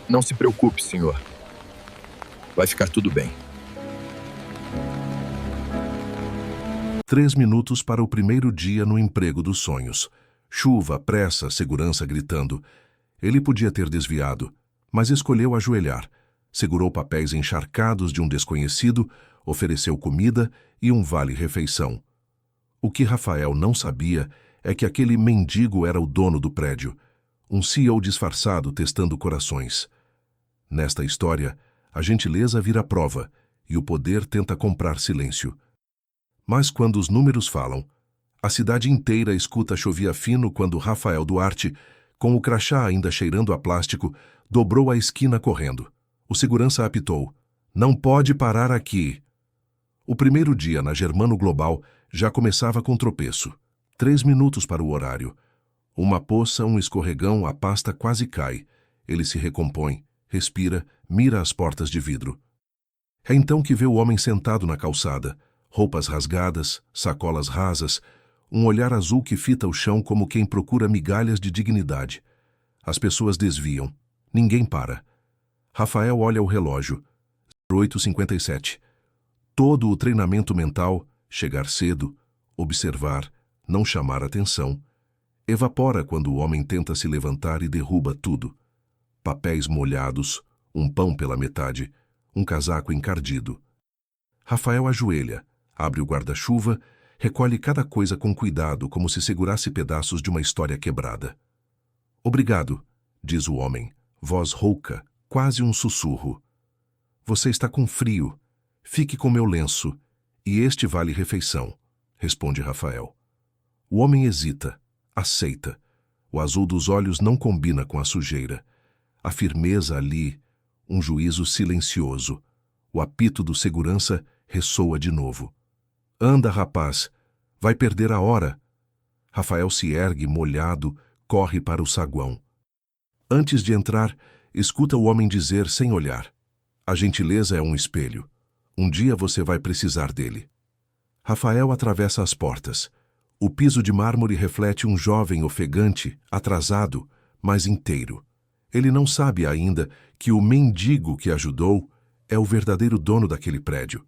Não se preocupe, senhor. Vai ficar tudo bem. 3 minutos para o primeiro dia no emprego dos sonhos. Chuva, pressa, segurança gritando. Ele podia ter desviado, mas escolheu ajoelhar. Segurou papéis encharcados de um desconhecido, ofereceu comida e um vale-refeição. O que Rafael não sabia é que aquele mendigo era o dono do prédio, um CEO disfarçado testando corações. Nesta história, a gentileza vira prova e o poder tenta comprar silêncio. Mas quando os números falam, a cidade inteira escuta chovia fino quando Rafael Duarte, com o crachá ainda cheirando a plástico, dobrou a esquina correndo. O segurança apitou: "Não pode parar aqui." O primeiro dia na Germano Global já começava com tropeço. 3 minutos para o horário. Uma poça, um escorregão, a pasta quase cai. Ele se recompõe, respira, mira as portas de vidro. É então que vê o homem sentado na calçada, roupas rasgadas, sacolas rasas, um olhar azul que fita o chão como quem procura migalhas de dignidade. As pessoas desviam. Ninguém para. Rafael olha o relógio. 08h57. Todo o treinamento mental, chegar cedo, observar, não chamar atenção, evapora quando o homem tenta se levantar e derruba tudo. Papéis molhados, um pão pela metade, um casaco encardido. Rafael ajoelha, abre o guarda-chuva, recolhe cada coisa com cuidado como se segurasse pedaços de uma história quebrada. "Obrigado", diz o homem, voz rouca, quase um sussurro. "Você está com frio. Fique com meu lenço. E este vale refeição", responde Rafael. O homem hesita, aceita. O azul dos olhos não combina com a sujeira. A firmeza ali, um juízo silencioso. O apito do segurança ressoa de novo. "Anda, rapaz. Vai perder a hora." Rafael se ergue, molhado, corre para o saguão. Antes de entrar, escuta o homem dizer sem olhar: "A gentileza é um espelho. Um dia você vai precisar dele." Rafael atravessa as portas. O piso de mármore reflete um jovem ofegante, atrasado, mas inteiro. Ele não sabe ainda que o mendigo que ajudou é o verdadeiro dono daquele prédio.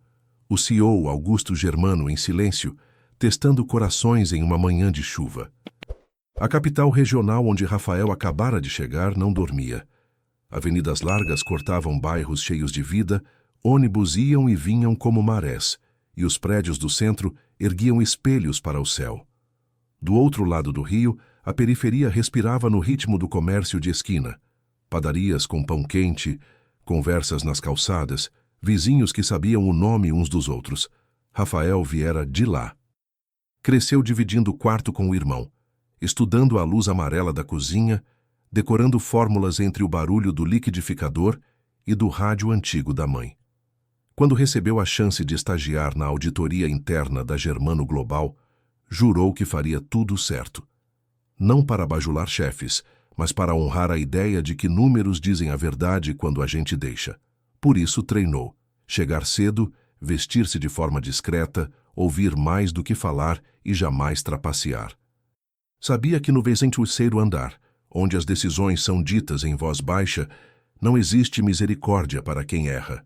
O CEO Augusto Germano em silêncio, testando corações em uma manhã de chuva. A capital regional onde Rafael acabara de chegar não dormia. Avenidas largas cortavam bairros cheios de vida, ônibus iam e vinham como marés, e os prédios do centro erguiam espelhos para o céu. Do outro lado do rio, a periferia respirava no ritmo do comércio de esquina. Padarias com pão quente, conversas nas calçadas, vizinhos que sabiam o nome uns dos outros. Rafael viera de lá. Cresceu dividindo o quarto com o irmão, estudando a luz amarela da cozinha, decorando fórmulas entre o barulho do liquidificador e do rádio antigo da mãe. Quando recebeu a chance de estagiar na auditoria interna da Germano Global, jurou que faria tudo certo. Não para bajular chefes, mas para honrar a ideia de que números dizem a verdade quando a gente deixa. Por isso treinou. Chegar cedo, vestir-se de forma discreta, ouvir mais do que falar e jamais trapacear. Sabia que no 23º andar, onde as decisões são ditas em voz baixa, não existe misericórdia para quem erra.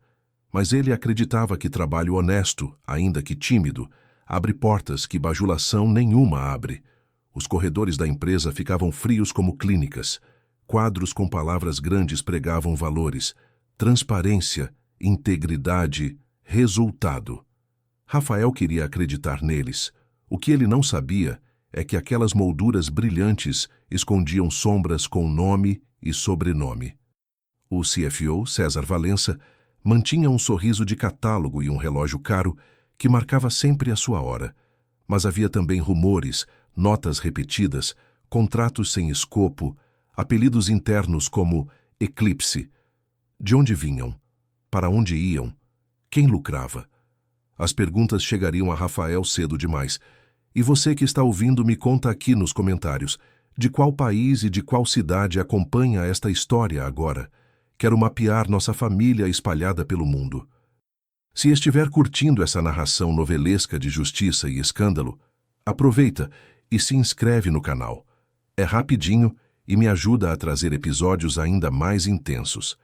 Mas ele acreditava que trabalho honesto, ainda que tímido, abre portas que bajulação nenhuma abre. Os corredores da empresa ficavam frios como clínicas. Quadros com palavras grandes pregavam valores: transparência, integridade, resultado. Rafael queria acreditar neles. O que ele não sabia é que aquelas molduras brilhantes escondiam sombras com nome e sobrenome. O CFO, César Valença, mantinha um sorriso de catálogo e um relógio caro que marcava sempre a sua hora. Mas havia também rumores, notas repetidas, contratos sem escopo, apelidos internos como Eclipse. De onde vinham? Para onde iam? Quem lucrava? As perguntas chegariam a Rafael cedo demais. E você que está ouvindo me conta aqui nos comentários de qual país e de qual cidade acompanha esta história agora. Quero mapear nossa família espalhada pelo mundo. Se estiver curtindo essa narração novelesca de justiça e escândalo, aproveita e se inscreve no canal. É rapidinho e me ajuda a trazer episódios ainda mais intensos.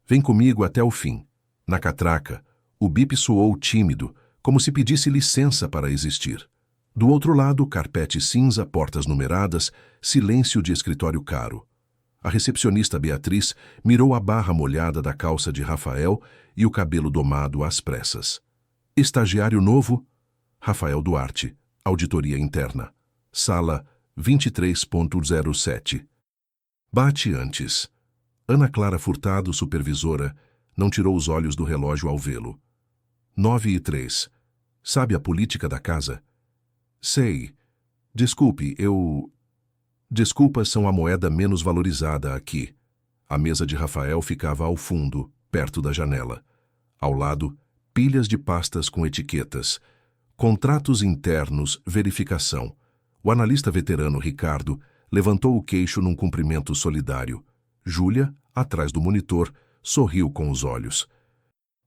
Vem comigo até o fim. Na catraca, o bip soou tímido, como se pedisse licença para existir. Do outro lado, carpete cinza, portas numeradas, silêncio de escritório caro. A recepcionista Beatriz mirou a barra molhada da calça de Rafael e o cabelo domado às pressas. Estagiário novo? Rafael Duarte, auditoria interna. Sala 23.07. Bate antes. Ana Clara Furtado, supervisora, não tirou os olhos do relógio ao vê-lo. 9:03. Sabe a política da casa? Sei. Desculpe, Desculpas são a moeda menos valorizada aqui. A mesa de Rafael ficava ao fundo, perto da janela. Ao lado, pilhas de pastas com etiquetas. Contratos internos, verificação. O analista veterano Ricardo levantou o queixo num cumprimento solidário. Júlia, atrás do monitor, sorriu com os olhos.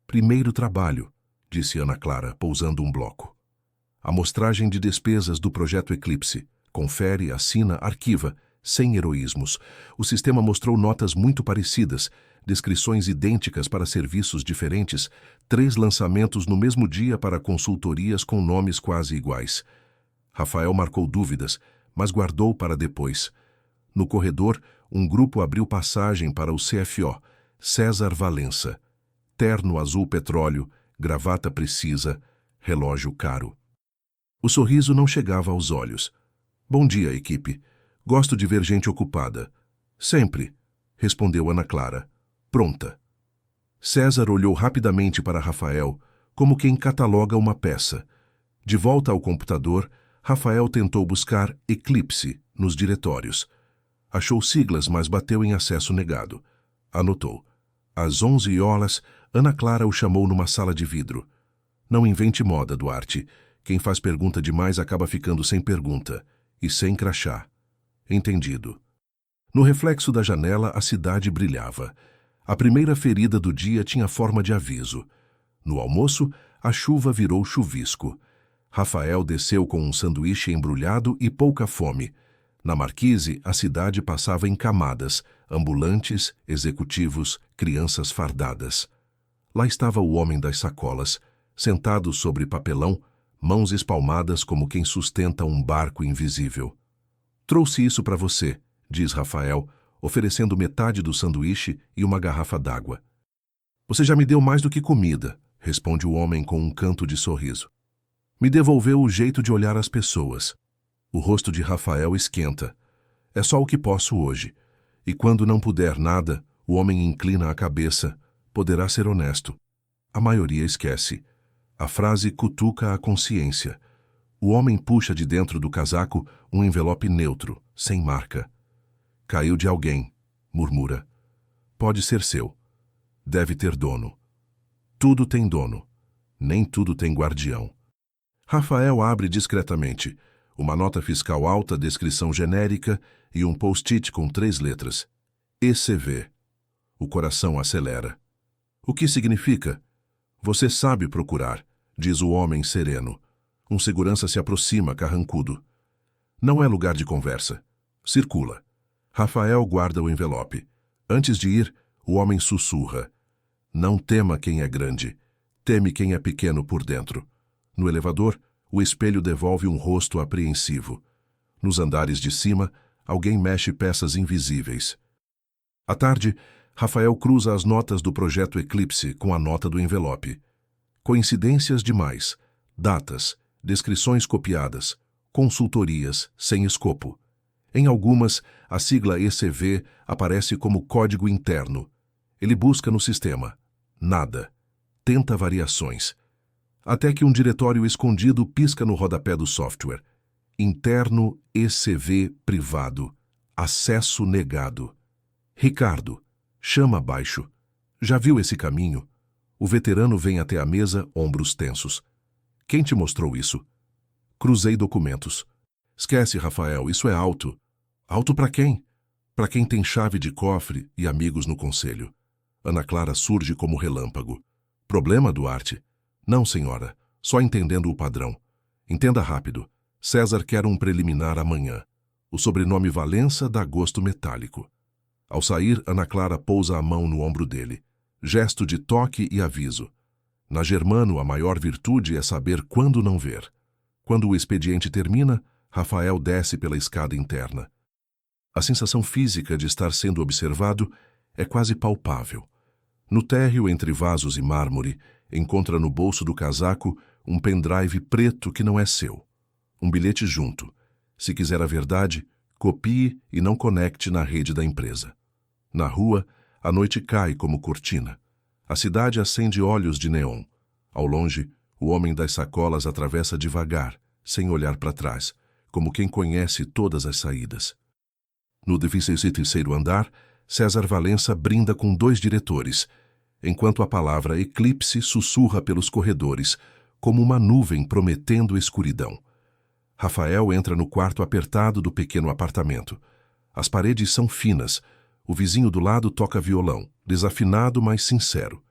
Primeiro trabalho, disse Ana Clara, pousando um bloco. Amostragem de despesas do projeto Eclipse. Confere, assina, arquiva, sem heroísmos. O sistema mostrou notas muito parecidas, descrições idênticas para serviços diferentes, 3 lançamentos no mesmo dia para consultorias com nomes quase iguais. Rafael marcou dúvidas, mas guardou para depois. No corredor, um grupo abriu passagem para o CFO, César Valença. Terno azul petróleo, gravata precisa, relógio caro. O sorriso não chegava aos olhos. Bom dia, equipe. Gosto de ver gente ocupada. Sempre, respondeu Ana Clara. Pronta. César olhou rapidamente para Rafael, como quem cataloga uma peça. De volta ao computador, Rafael tentou buscar Eclipse nos diretórios. Achou siglas, mas bateu em acesso negado. Anotou. Às 11h, Ana Clara o chamou numa sala de vidro. Não invente moda, Duarte. Quem faz pergunta demais acaba ficando sem pergunta. E sem crachá. Entendido. No reflexo da janela, a cidade brilhava. A primeira ferida do dia tinha forma de aviso. No almoço, a chuva virou chuvisco. Rafael desceu com um sanduíche embrulhado e pouca fome. Na marquise, a cidade passava em camadas, ambulantes, executivos, crianças fardadas. Lá estava o homem das sacolas, sentado sobre papelão, mãos espalmadas como quem sustenta um barco invisível. Trouxe isso para você, diz Rafael, oferecendo metade do sanduíche e uma garrafa d'água. Você já me deu mais do que comida, responde o homem com um canto de sorriso. Me devolveu o jeito de olhar as pessoas. O rosto de Rafael esquenta. É só o que posso hoje. E quando não puder nada, o homem inclina a cabeça. Poderá ser honesto. A maioria esquece. A frase cutuca a consciência. O homem puxa de dentro do casaco um envelope neutro, sem marca. Caiu de alguém, murmura. Pode ser seu. Deve ter dono. Tudo tem dono. Nem tudo tem guardião. Rafael abre discretamente. Uma nota fiscal alta, descrição genérica e um post-it com 3 letras. ECV. O coração acelera. O que significa? Você sabe procurar, diz o homem sereno. Um segurança se aproxima, carrancudo. Não é lugar de conversa. Circula. Rafael guarda o envelope. Antes de ir, o homem sussurra. Não tema quem é grande. Teme quem é pequeno por dentro. No elevador, o espelho devolve um rosto apreensivo. Nos andares de cima, alguém mexe peças invisíveis. À tarde, Rafael cruza as notas do projeto Eclipse com a nota do envelope. Coincidências demais. Datas, descrições copiadas, consultorias sem escopo. Em algumas, a sigla ECV aparece como código interno. Ele busca no sistema. Nada. Tenta variações. Até que um diretório escondido pisca no rodapé do software. Interno ECV privado. Acesso negado. Ricardo. Chama abaixo. Já viu esse caminho? O veterano vem até a mesa, ombros tensos. Quem te mostrou isso? Cruzei documentos. Esquece, Rafael, isso é alto. Alto para quem? Para quem tem chave de cofre e amigos no conselho. Ana Clara surge como relâmpago. Problema, Duarte? Não, senhora. Só entendendo o padrão. Entenda rápido. César quer um preliminar amanhã. O sobrenome Valença dá gosto metálico. Ao sair, Ana Clara pousa a mão no ombro dele. Gesto de toque e aviso. Na Germano, a maior virtude é saber quando não ver. Quando o expediente termina, Rafael desce pela escada interna. A sensação física de estar sendo observado é quase palpável. No térreo, entre vasos e mármore, encontra no bolso do casaco um pendrive preto que não é seu. Um bilhete junto. Se quiser a verdade, copie e não conecte na rede da empresa. Na rua, a noite cai como cortina. A cidade acende olhos de neon. Ao longe, o homem das sacolas atravessa devagar, sem olhar para trás, como quem conhece todas as saídas. No 16º andar, César Valença brinda com 2 diretores, enquanto a palavra eclipse sussurra pelos corredores, como uma nuvem prometendo escuridão. Rafael entra no quarto apertado do pequeno apartamento. As paredes são finas. O vizinho do lado toca violão, desafinado, mas sincero.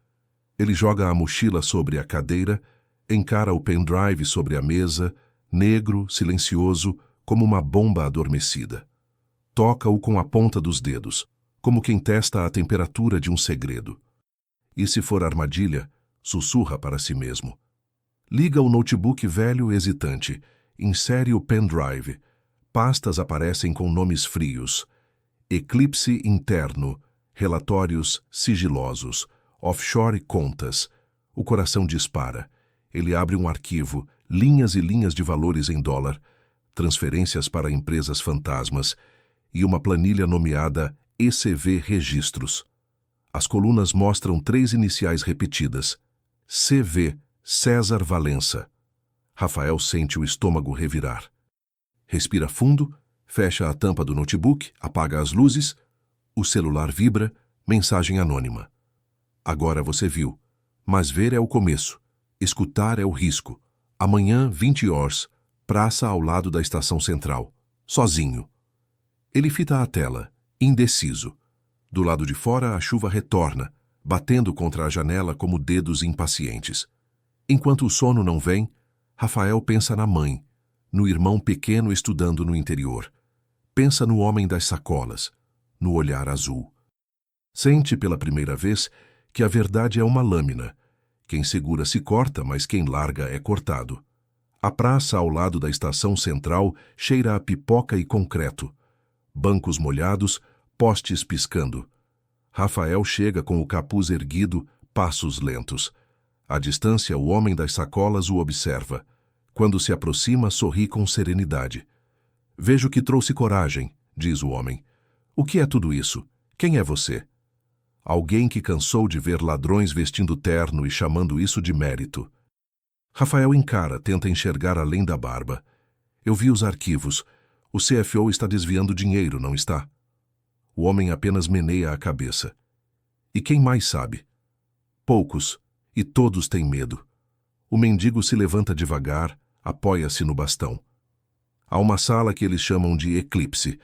Ele joga a mochila sobre a cadeira, encara o pendrive sobre a mesa, negro, silencioso, como uma bomba adormecida. Toca-o com a ponta dos dedos, como quem testa a temperatura de um segredo. E se for armadilha, sussurra para si mesmo. Liga o notebook velho hesitante, insere o pendrive. Pastas aparecem com nomes frios. Eclipse interno, relatórios sigilosos, offshore contas. O coração dispara. Ele abre um arquivo, linhas e linhas de valores em dólar, transferências para empresas fantasmas e uma planilha nomeada ECV Registros. As colunas mostram 3 iniciais repetidas. CV, César Valença. Rafael sente o estômago revirar. Respira fundo, fecha a tampa do notebook, apaga as luzes. O celular vibra, mensagem anônima. Agora você viu, mas ver é o começo. Escutar é o risco. Amanhã, 20 horas, praça ao lado da estação central. Sozinho. Ele fita a tela, indeciso. Do lado de fora, a chuva retorna, batendo contra a janela como dedos impacientes. Enquanto o sono não vem, Rafael pensa na mãe, no irmão pequeno estudando no interior. Pensa no homem das sacolas, no olhar azul. Sente pela primeira vez que a verdade é uma lâmina. Quem segura se corta, mas quem larga é cortado. A praça ao lado da estação central cheira a pipoca e concreto. Bancos molhados, postes piscando. Rafael chega com o capuz erguido, passos lentos. À distância, o homem das sacolas o observa. Quando se aproxima, sorri com serenidade. Vejo que trouxe coragem, diz o homem. O que é tudo isso? Quem é você? Alguém que cansou de ver ladrões vestindo terno e chamando isso de mérito. Rafael encara, tenta enxergar além da barba. Eu vi os arquivos. O CFO está desviando dinheiro, não está? O homem apenas meneia a cabeça. E quem mais sabe? Poucos, e todos têm medo. O mendigo se levanta devagar, apoia-se no bastão. Há uma sala que eles chamam de eclipse.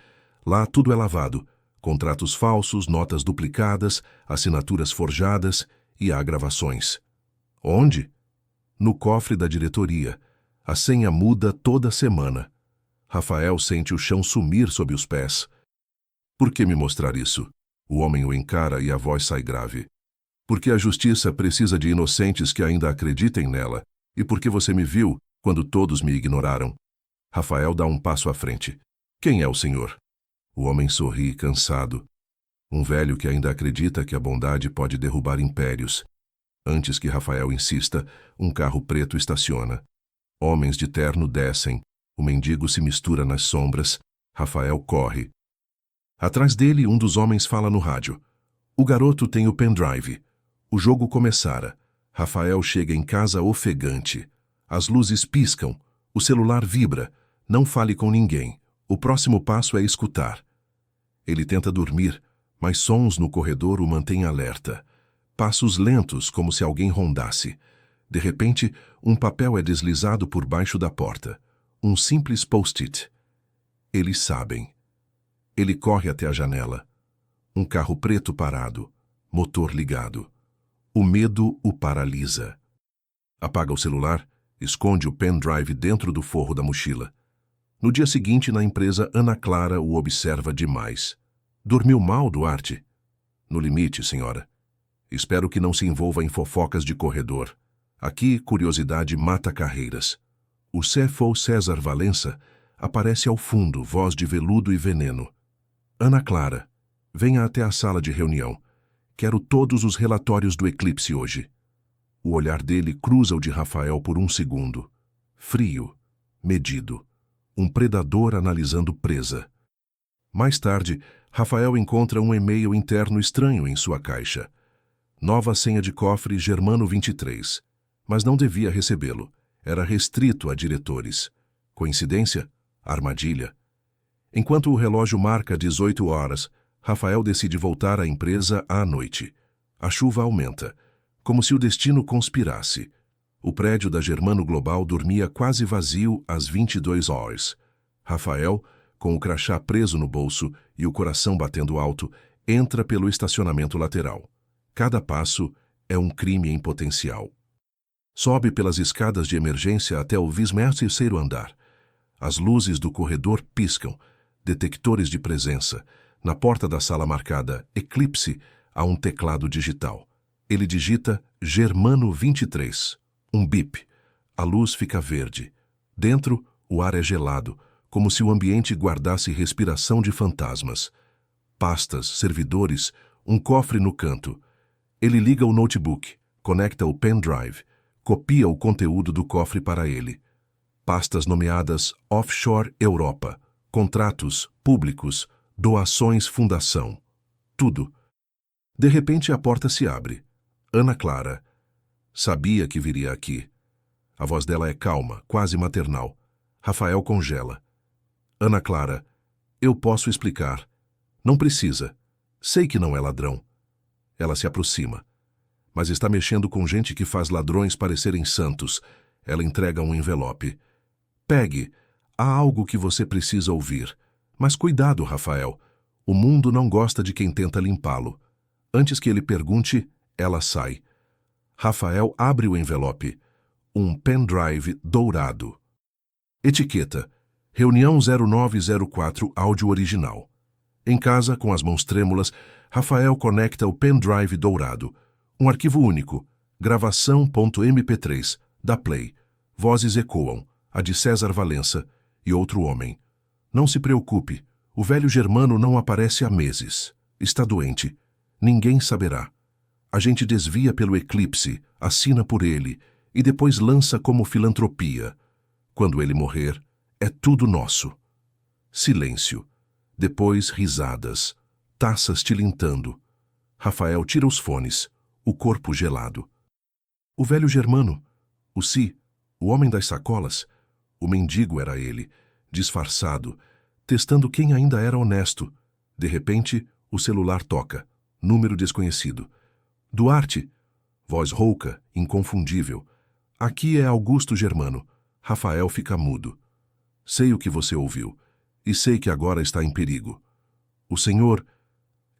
Lá tudo é lavado. Contratos falsos, notas duplicadas, assinaturas forjadas e há gravações. Onde? No cofre da diretoria. A senha muda toda semana. Rafael sente o chão sumir sob os pés. Por que me mostrar isso? O homem o encara e a voz sai grave. Porque a justiça precisa de inocentes que ainda acreditem nela, e porque você me viu quando todos me ignoraram. Rafael dá um passo à frente. Quem é o senhor? O homem sorri, cansado. Um velho que ainda acredita que a bondade pode derrubar impérios. Antes que Rafael insista, um carro preto estaciona. Homens de terno descem. O mendigo se mistura nas sombras. Rafael corre. Atrás dele, um dos homens fala no rádio. O garoto tem o pendrive. O jogo começara. Rafael chega em casa ofegante. As luzes piscam. O celular vibra. Não fale com ninguém. O próximo passo é escutar. Ele tenta dormir, mas sons no corredor o mantêm alerta. Passos lentos, como se alguém rondasse. De repente, um papel é deslizado por baixo da porta. Um simples post-it. Eles sabem. Ele corre até a janela. Um carro preto parado. Motor ligado. O medo o paralisa. Apaga o celular, esconde o pendrive dentro do forro da mochila. No dia seguinte, na empresa, Ana Clara o observa demais. Dormiu mal, Duarte? No limite, senhora. Espero que não se envolva em fofocas de corredor. Aqui, curiosidade mata carreiras. O CFO César Valença aparece ao fundo, voz de veludo e veneno. Ana Clara, venha até a sala de reunião. Quero todos os relatórios do eclipse hoje. O olhar dele cruza o de Rafael por um segundo. Frio, medido. Um predador analisando presa. Mais tarde, Rafael encontra um e-mail interno estranho em sua caixa. Nova senha de cofre Germano 23. Mas não devia recebê-lo. Era restrito a diretores. Coincidência? Armadilha. Enquanto o relógio marca 18 horas, Rafael decide voltar à empresa à noite. A chuva aumenta, como se o destino conspirasse. O prédio da Germano Global dormia quase vazio às 22 horas. Rafael, com o crachá preso no bolso e o coração batendo alto, entra pelo estacionamento lateral. Cada passo é um crime em potencial. Sobe pelas escadas de emergência até o 23º andar. As luzes do corredor piscam, detectores de presença. Na porta da sala marcada Eclipse há um teclado digital. Ele digita Germano 23. Um bip. A luz fica verde. Dentro, o ar é gelado, como se o ambiente guardasse respiração de fantasmas. Pastas, servidores, um cofre no canto. Ele liga o notebook, conecta o pendrive, copia o conteúdo do cofre para ele. Pastas nomeadas Offshore Europa, contratos públicos, doações fundação. Tudo. De repente a porta se abre. Ana Clara. Sabia que viria aqui. A voz dela é calma, quase maternal. Rafael congela. Ana Clara, eu posso explicar. Não precisa. Sei que não é ladrão. Ela se aproxima. Mas está mexendo com gente que faz ladrões parecerem santos. Ela entrega um envelope. Pegue. Há algo que você precisa ouvir. Mas cuidado, Rafael. O mundo não gosta de quem tenta limpá-lo. Antes que ele pergunte, ela sai. Rafael abre o envelope. Um pendrive dourado. Etiqueta. Reunião 0904, áudio original. Em casa, com as mãos trêmulas, Rafael conecta o pendrive dourado. Um arquivo único. Gravação.mp3. Da Play. Vozes ecoam. A de César Valença e outro homem. Não se preocupe. O velho Germano não aparece há meses. Está doente. Ninguém saberá. A gente desvia pelo eclipse, assina por ele e depois lança como filantropia. Quando ele morrer, é tudo nosso. Silêncio. Depois risadas. Taças tilintando. Rafael tira os fones, o corpo gelado. O velho Germano, o o homem das sacolas, o mendigo era ele, disfarçado, testando quem ainda era honesto. De repente, o celular toca. Número desconhecido. Duarte. Voz rouca, inconfundível. Aqui é Augusto Germano. Rafael fica mudo. Sei o que você ouviu. E sei que agora está em perigo. O senhor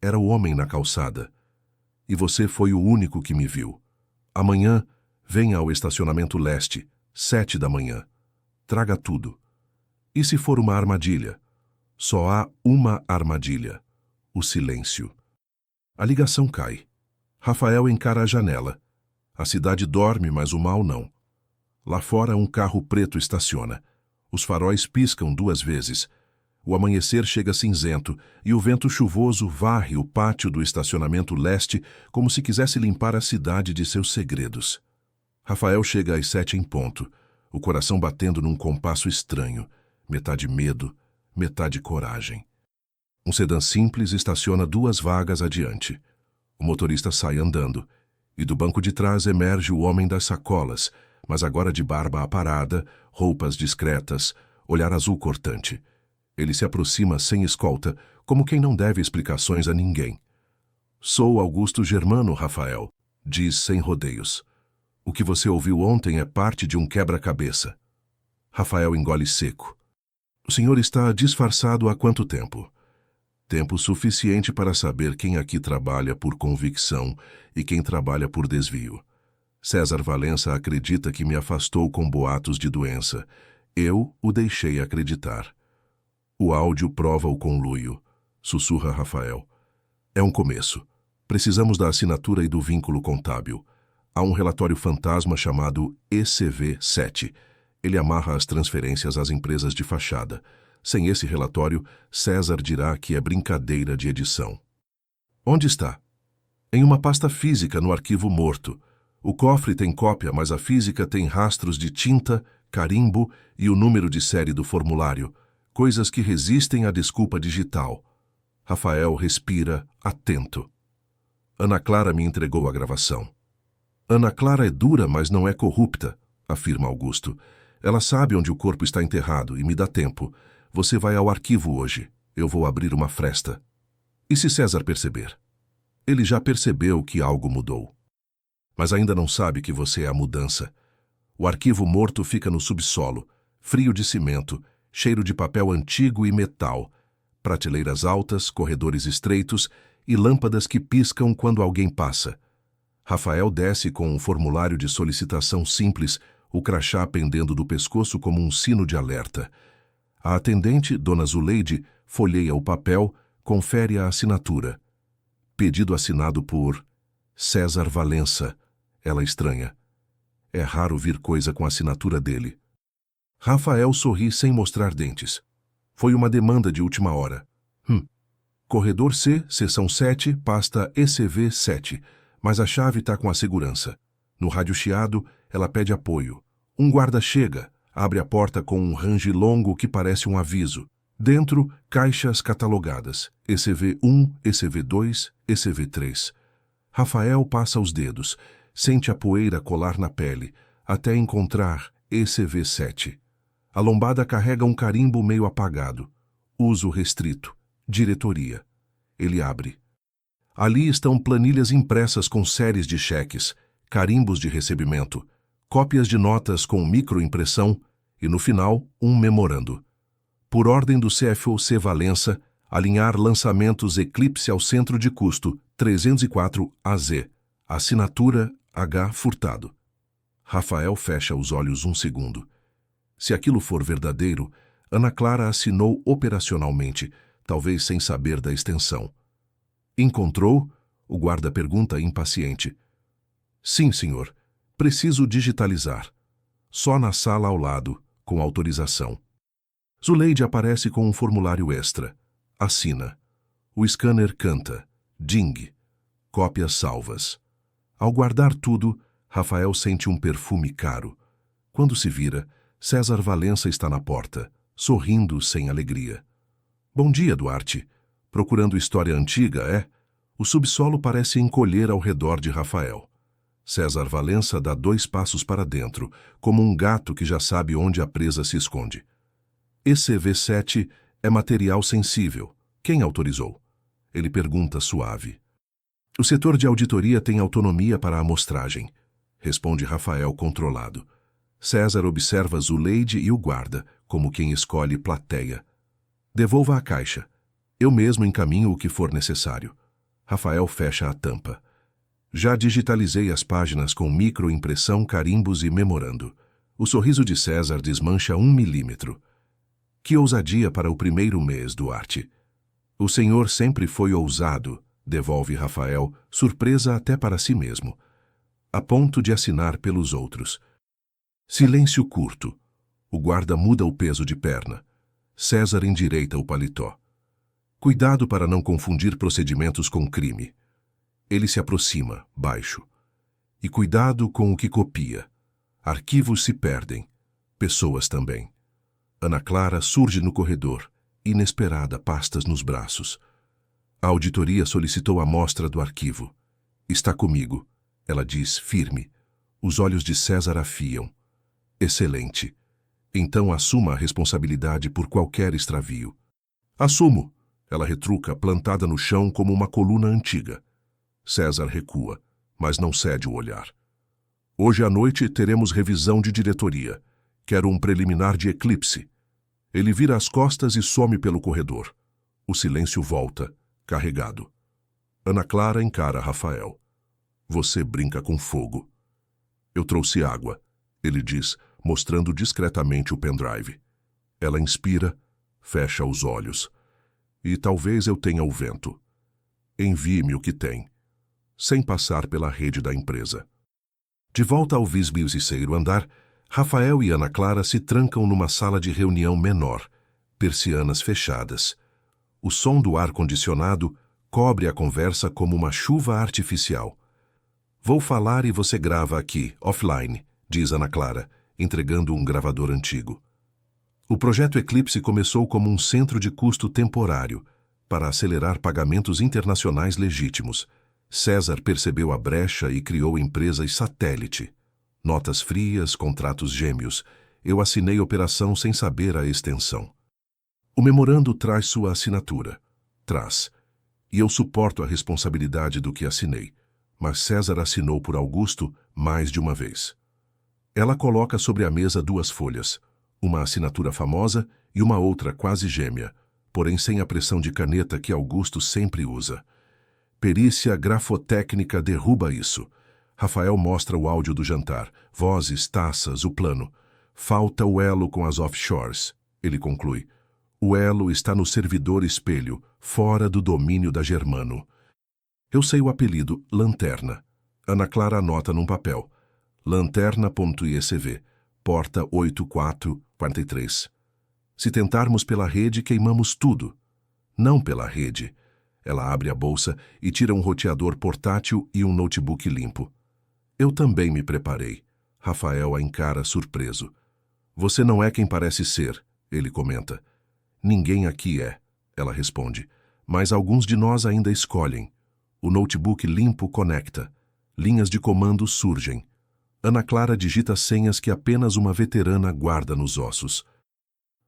era o homem na calçada. E você foi o único que me viu. Amanhã, venha ao estacionamento leste, 7 da manhã. Traga tudo. E se for uma armadilha? Só há uma armadilha. O silêncio. A ligação cai. Rafael encara a janela. A cidade dorme, mas o mal não. Lá fora, um carro preto estaciona. Os faróis piscam 2 vezes. O amanhecer chega cinzento e o vento chuvoso varre o pátio do estacionamento leste como se quisesse limpar a cidade de seus segredos. Rafael chega às 7 em ponto, o coração batendo num compasso estranho, metade medo, metade coragem. Um sedã simples estaciona 2 vagas adiante. O motorista sai andando, e do banco de trás emerge o homem das sacolas, mas agora de barba aparada, roupas discretas, olhar azul cortante. Ele se aproxima sem escolta, como quem não deve explicações a ninguém. Sou Augusto Germano, Rafael, diz sem rodeios. O que você ouviu ontem é parte de um quebra-cabeça. Rafael engole seco. O senhor está disfarçado há quanto tempo? Tempo suficiente para saber quem aqui trabalha por convicção e quem trabalha por desvio. César Valença acredita que me afastou com boatos de doença. Eu o deixei acreditar. O áudio prova o conluio, sussurra Rafael. É um começo. Precisamos da assinatura e do vínculo contábil. Há um relatório fantasma chamado ECV7. Ele amarra as transferências às empresas de fachada. Sem esse relatório, César dirá que é brincadeira de edição. Onde está? Em uma pasta física no arquivo morto. O cofre tem cópia, mas a física tem rastros de tinta, carimbo e o número de série do formulário, coisas que resistem à desculpa digital. Rafael respira, atento. Ana Clara me entregou a gravação. Ana Clara é dura, mas não é corrupta, afirma Augusto. Ela sabe onde o corpo está enterrado e me dá tempo. Você vai ao arquivo hoje. Eu vou abrir uma fresta. E se César perceber? Ele já percebeu que algo mudou. Mas ainda não sabe que você é a mudança. O arquivo morto fica no subsolo, frio de cimento, cheiro de papel antigo e metal, prateleiras altas, corredores estreitos e lâmpadas que piscam quando alguém passa. Rafael desce com um formulário de solicitação simples, o crachá pendendo do pescoço como um sino de alerta. A atendente, Dona Zuleide, folheia o papel, confere a assinatura. Pedido assinado por César Valença. Ela estranha. É raro vir coisa com a assinatura dele. Rafael sorri sem mostrar dentes. Foi uma demanda de última hora. Corredor C, seção 7, pasta ECV 7. Mas a chave está com a segurança. No rádio chiado, ela pede apoio. Um guarda chega, abre a porta com um range longo que parece um aviso. Dentro, caixas catalogadas. ECV 1, ECV 2, ECV 3. Rafael passa os dedos, sente a poeira colar na pele, até encontrar ECV 7. A lombada carrega um carimbo meio apagado. Uso restrito. Diretoria. Ele abre. Ali estão planilhas impressas com séries de cheques, carimbos de recebimento, cópias de notas com microimpressão e, no final, um memorando. Por ordem do CFOC Valença, alinhar lançamentos Eclipse ao centro de custo 304 AZ. Assinatura H. Furtado. Rafael fecha os olhos um segundo. Se aquilo for verdadeiro, Ana Clara assinou operacionalmente, talvez sem saber da extensão. Encontrou? O guarda pergunta impaciente. Sim, senhor. Preciso digitalizar. Só na sala ao lado, com autorização. Zuleide aparece com um formulário extra. Assina. O scanner canta. Ding. Cópias salvas. Ao guardar tudo, Rafael sente um perfume caro. Quando se vira, César Valença está na porta, sorrindo sem alegria. Bom dia, Duarte. Procurando história antiga, é? O subsolo parece encolher ao redor de Rafael. César Valença dá 2 passos para dentro, como um gato que já sabe onde a presa se esconde. ECV7 é material sensível. Quem autorizou? Ele pergunta suave. O setor de auditoria tem autonomia para a amostragem, responde Rafael controlado. César observa Zuleide e o guarda, como quem escolhe plateia. Devolva a caixa. Eu mesmo encaminho o que for necessário. Rafael fecha a tampa. Já digitalizei as páginas com microimpressão, carimbos e memorando. O sorriso de César desmancha 1 milímetro. Que ousadia para o primeiro mês, Duarte. O senhor sempre foi ousado, devolve Rafael, surpresa até para si mesmo. A ponto de assinar pelos outros. Silêncio curto. O guarda muda o peso de perna. César endireita o paletó. Cuidado para não confundir procedimentos com crime. Ele se aproxima, baixo. E cuidado com o que copia. Arquivos se perdem. Pessoas também. Ana Clara surge no corredor, inesperada, pastas nos braços. A auditoria solicitou a amostra do arquivo. Está comigo, ela diz, firme. Os olhos de César afiam. Excelente. Então assuma a responsabilidade por qualquer extravio. Assumo, ela retruca, plantada no chão como uma coluna antiga. César recua, mas não cede o olhar. Hoje à noite teremos revisão de diretoria. Quero um preliminar de Eclipse. Ele vira as costas e some pelo corredor. O silêncio volta, carregado. Ana Clara encara Rafael. Você brinca com fogo. Eu trouxe água, ele diz, mostrando discretamente o pendrive. Ela inspira, fecha os olhos. E talvez eu tenha o vento. Envie-me o que tem, sem passar pela rede da empresa. De volta ao 26º andar, Rafael e Ana Clara se trancam numa sala de reunião menor, persianas fechadas. O som do ar-condicionado cobre a conversa como uma chuva artificial. Vou falar e você grava aqui, offline, diz Ana Clara, entregando um gravador antigo. O projeto Eclipse começou como um centro de custo temporário para acelerar pagamentos internacionais legítimos. César percebeu a brecha e criou empresas satélite. Notas frias, contratos gêmeos. Eu assinei operação sem saber a extensão. O memorando traz sua assinatura. Traz. E eu suporto a responsabilidade do que assinei. Mas César assinou por Augusto mais de uma vez. Ela coloca sobre a mesa duas folhas, uma assinatura famosa e uma outra quase gêmea, porém sem a pressão de caneta que Augusto sempre usa. Perícia grafotécnica derruba isso. Rafael mostra o áudio do jantar, vozes, taças, o plano. Falta o elo com as offshores. Ele conclui. O elo está no servidor espelho, fora do domínio da Germano. Eu sei o apelido, Lanterna. Ana Clara anota num papel. Lanterna.isv, porta 8443. Se tentarmos pela rede, queimamos tudo. Não pela rede. Ela abre a bolsa e tira um roteador portátil e um notebook limpo. Eu também me preparei. Rafael a encara surpreso. Você não é quem parece ser, ele comenta. Ninguém aqui é, ela responde. Mas alguns de nós ainda escolhem. O notebook limpo conecta. Linhas de comando surgem. Ana Clara digita senhas que apenas uma veterana guarda nos ossos.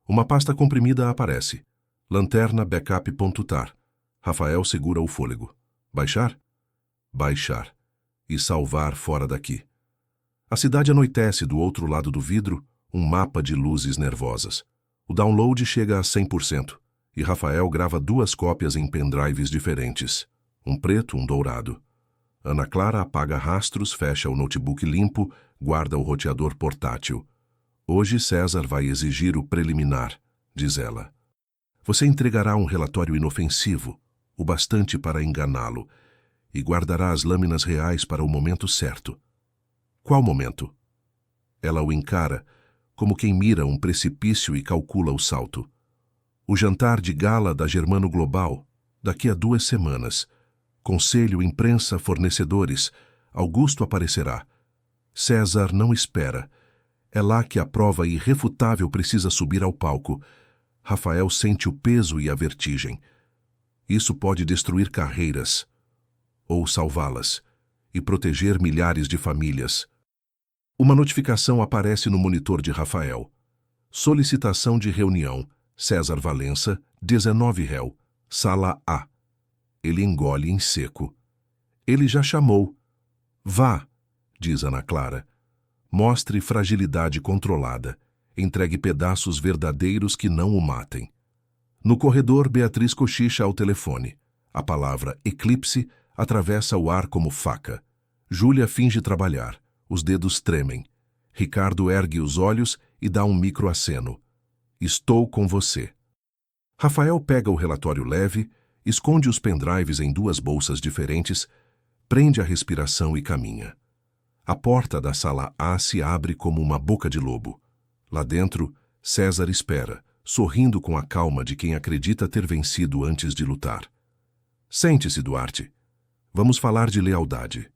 Uma pasta comprimida aparece. Lanterna backup.tar. Rafael segura o fôlego. Baixar? Baixar. E salvar fora daqui. A cidade anoitece do outro lado do vidro, um mapa de luzes nervosas. O download chega a 100%, e Rafael grava duas cópias em pendrives diferentes. Um preto, um dourado. Ana Clara apaga rastros, fecha o notebook limpo, guarda o roteador portátil. Hoje César vai exigir o preliminar, diz ela. Você entregará um relatório inofensivo, o bastante para enganá-lo, e guardará as lâminas reais para o momento certo. Qual momento? Ela o encara, como quem mira um precipício e calcula o salto. O jantar de gala da Germano Global, daqui a 2 semanas. Conselho, imprensa, fornecedores. Augusto aparecerá. César não espera. É lá que a prova irrefutável precisa subir ao palco. Rafael sente o peso e a vertigem. Isso pode destruir carreiras, ou salvá-las, e proteger milhares de famílias. Uma notificação aparece no monitor de Rafael. Solicitação de reunião. César Valença, 19 réu. Sala A. Ele engole em seco. Ele já chamou. Vá, diz Ana Clara. Mostre fragilidade controlada. Entregue pedaços verdadeiros que não o matem. No corredor, Beatriz cochicha ao telefone. A palavra eclipse atravessa o ar como faca. Júlia finge trabalhar. Os dedos tremem. Ricardo ergue os olhos e dá um microaceno. Estou com você. Rafael pega o relatório leve, esconde os pendrives em 2 bolsas diferentes, prende a respiração e caminha. A porta da sala A se abre como uma boca de lobo. Lá dentro, César espera, sorrindo com a calma de quem acredita ter vencido antes de lutar. Sente-se, Duarte. Vamos falar de lealdade.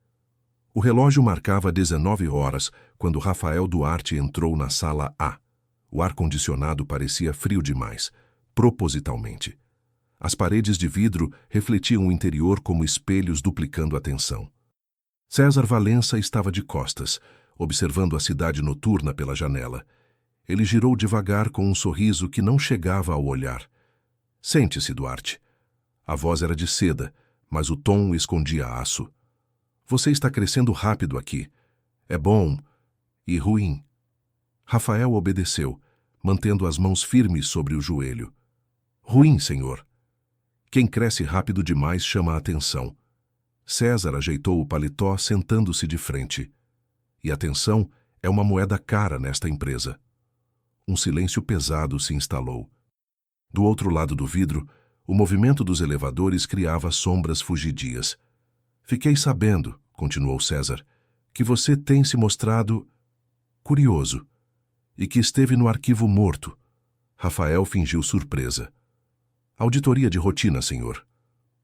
O relógio marcava 19 horas quando Rafael Duarte entrou na sala A. O ar-condicionado parecia frio demais, propositalmente. As paredes de vidro refletiam o interior como espelhos duplicando a tensão. César Valença estava de costas, observando a cidade noturna pela janela. Ele girou devagar com um sorriso que não chegava ao olhar. Sente-se, Duarte. A voz era de seda, mas o tom escondia aço. Você está crescendo rápido aqui. É bom e ruim. Rafael obedeceu, mantendo as mãos firmes sobre o joelho. Ruim, senhor. Quem cresce rápido demais chama a atenção. César ajeitou o paletó, sentando-se de frente. E a tensão É uma moeda cara nesta empresa. Um silêncio pesado se instalou. Do outro lado do vidro, o movimento dos elevadores criava sombras fugidias. Fiquei sabendo, continuou César, que você tem se mostrado curioso e que esteve no arquivo morto. Rafael fingiu surpresa. Auditoria de rotina, senhor.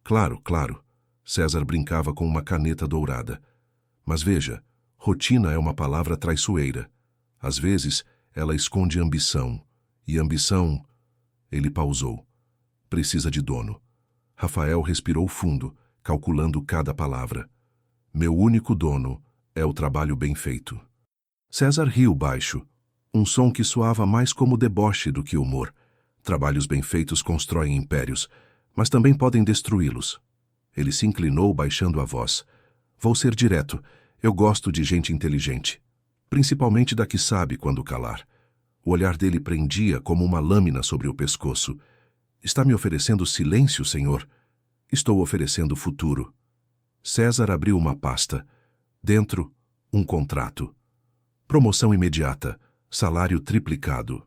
Claro, claro. César brincava com uma caneta dourada. Mas veja, rotina é uma palavra traiçoeira. Às vezes, ela esconde ambição. E ambição... Ele pausou. Precisa de dono. Rafael respirou fundo, calculando cada palavra. Meu único dono é o trabalho bem feito. César riu baixo, um som que soava mais como deboche do que humor. Trabalhos bem feitos constroem impérios, mas também podem destruí-los. Ele se inclinou, baixando a voz. Vou ser direto. Eu gosto de gente inteligente. Principalmente da que sabe quando calar. O olhar dele prendia como uma lâmina sobre o pescoço. Está me oferecendo silêncio, senhor? Estou oferecendo futuro. César abriu uma pasta. Dentro, um contrato. Promoção imediata. Salário triplicado.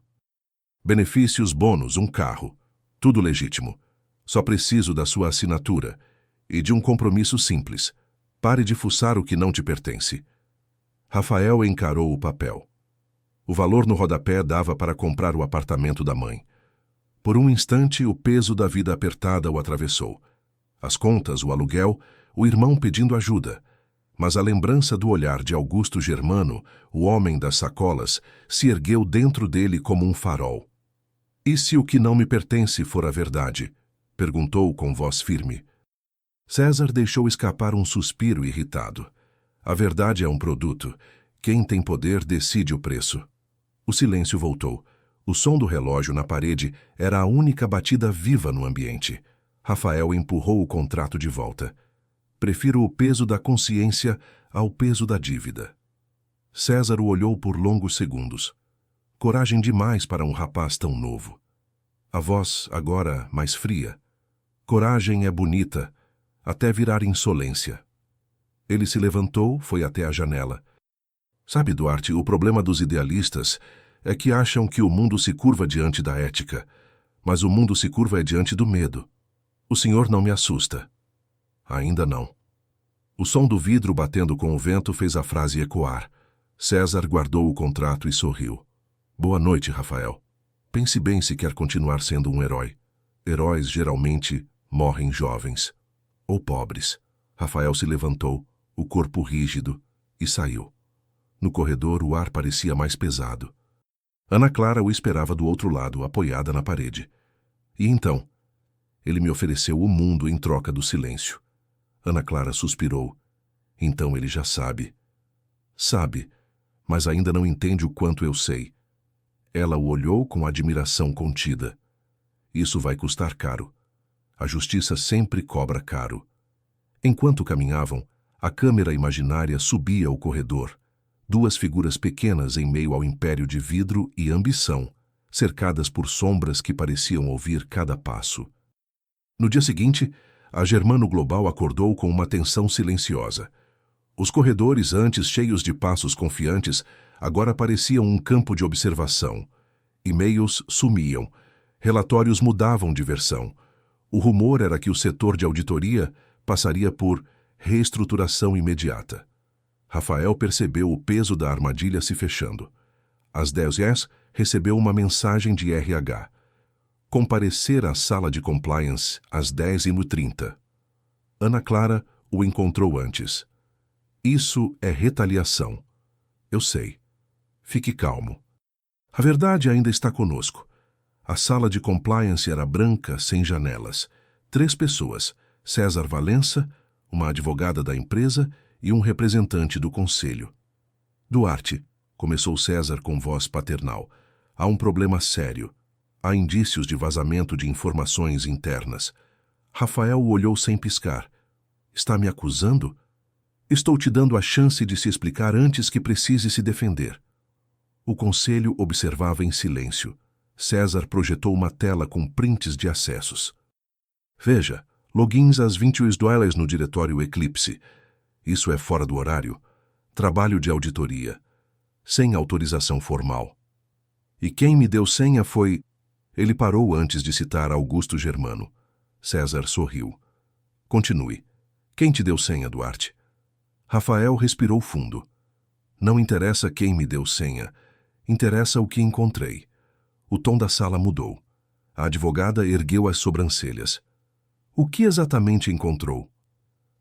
Benefícios, bônus, um carro. Tudo legítimo. Só preciso da sua assinatura e de um compromisso simples. Pare de fuçar o que não te pertence. Rafael encarou o papel. O valor no rodapé dava para comprar o apartamento da mãe. Por um instante, o peso da vida apertada o atravessou. As contas, o aluguel, o irmão pedindo ajuda. Mas a lembrança do olhar de Augusto Germano, o homem das sacolas, se ergueu dentro dele como um farol. E se o que não me pertence for a verdade? Perguntou com voz firme. César deixou escapar um suspiro irritado. A verdade é um produto. Quem tem poder decide o preço. O silêncio voltou. O som do relógio na parede era a única batida viva no ambiente. Rafael empurrou o contrato de volta. Prefiro o peso da consciência ao peso da dívida. César o olhou por longos segundos. Coragem demais para um rapaz tão novo. A voz, agora mais fria. Coragem é bonita, até virar insolência. Ele se levantou, foi até a janela. Sabe, Duarte, o problema dos idealistas é que acham que o mundo se curva diante da ética, mas o mundo se curva diante do medo. O senhor não me assusta. Ainda não. O som do vidro batendo com o vento fez a frase ecoar. César guardou o contrato e sorriu. Boa noite, Rafael. Pense bem se quer continuar sendo um herói. Heróis, geralmente, morrem jovens. Ou pobres. Rafael se levantou, o corpo rígido, e saiu. No corredor, o ar parecia mais pesado. Ana Clara o esperava do outro lado, apoiada na parede. E então? Ele me ofereceu o mundo em troca do silêncio. Ana Clara suspirou. Então ele já sabe. Sabe, mas ainda não entende o quanto eu sei. Ela o olhou com admiração contida. Isso vai custar caro. A justiça sempre cobra caro. Enquanto caminhavam, a câmera imaginária subia o corredor. Duas figuras pequenas em meio ao império de vidro e ambição, cercadas por sombras que pareciam ouvir cada passo. No dia seguinte, a Germano Global acordou com uma tensão silenciosa. Os corredores, antes cheios de passos confiantes, agora pareciam um campo de observação. E-mails sumiam. Relatórios mudavam de versão. O rumor era que o setor de auditoria passaria por reestruturação imediata. Rafael percebeu o peso da armadilha se fechando. Às 10h, recebeu uma mensagem de RH. Comparecer à sala de compliance às 10h30. Ana Clara o encontrou antes. Isso é retaliação. Eu sei. Fique calmo. A verdade ainda está conosco. A sala de compliance era branca, sem janelas. 3 pessoas, César Valença, uma advogada da empresa e um representante do conselho. Duarte, começou César com voz paternal, há um problema sério. Há indícios de vazamento de informações internas. Rafael o olhou sem piscar. Está me acusando? Estou te dando a chance de se explicar antes que precise se defender. O conselho observava em silêncio. César projetou uma tela com prints de acessos. Veja, logins às 20h no diretório Eclipse. Isso é fora do horário. Trabalho de auditoria. sem autorização formal. E quem me deu senha foi... Ele parou antes de citar Augusto Germano. César sorriu. Continue. Quem te deu senha, Duarte? Rafael respirou fundo. Não interessa quem me deu senha. Interessa o que encontrei. O tom da sala mudou. A advogada ergueu as sobrancelhas. O que exatamente encontrou?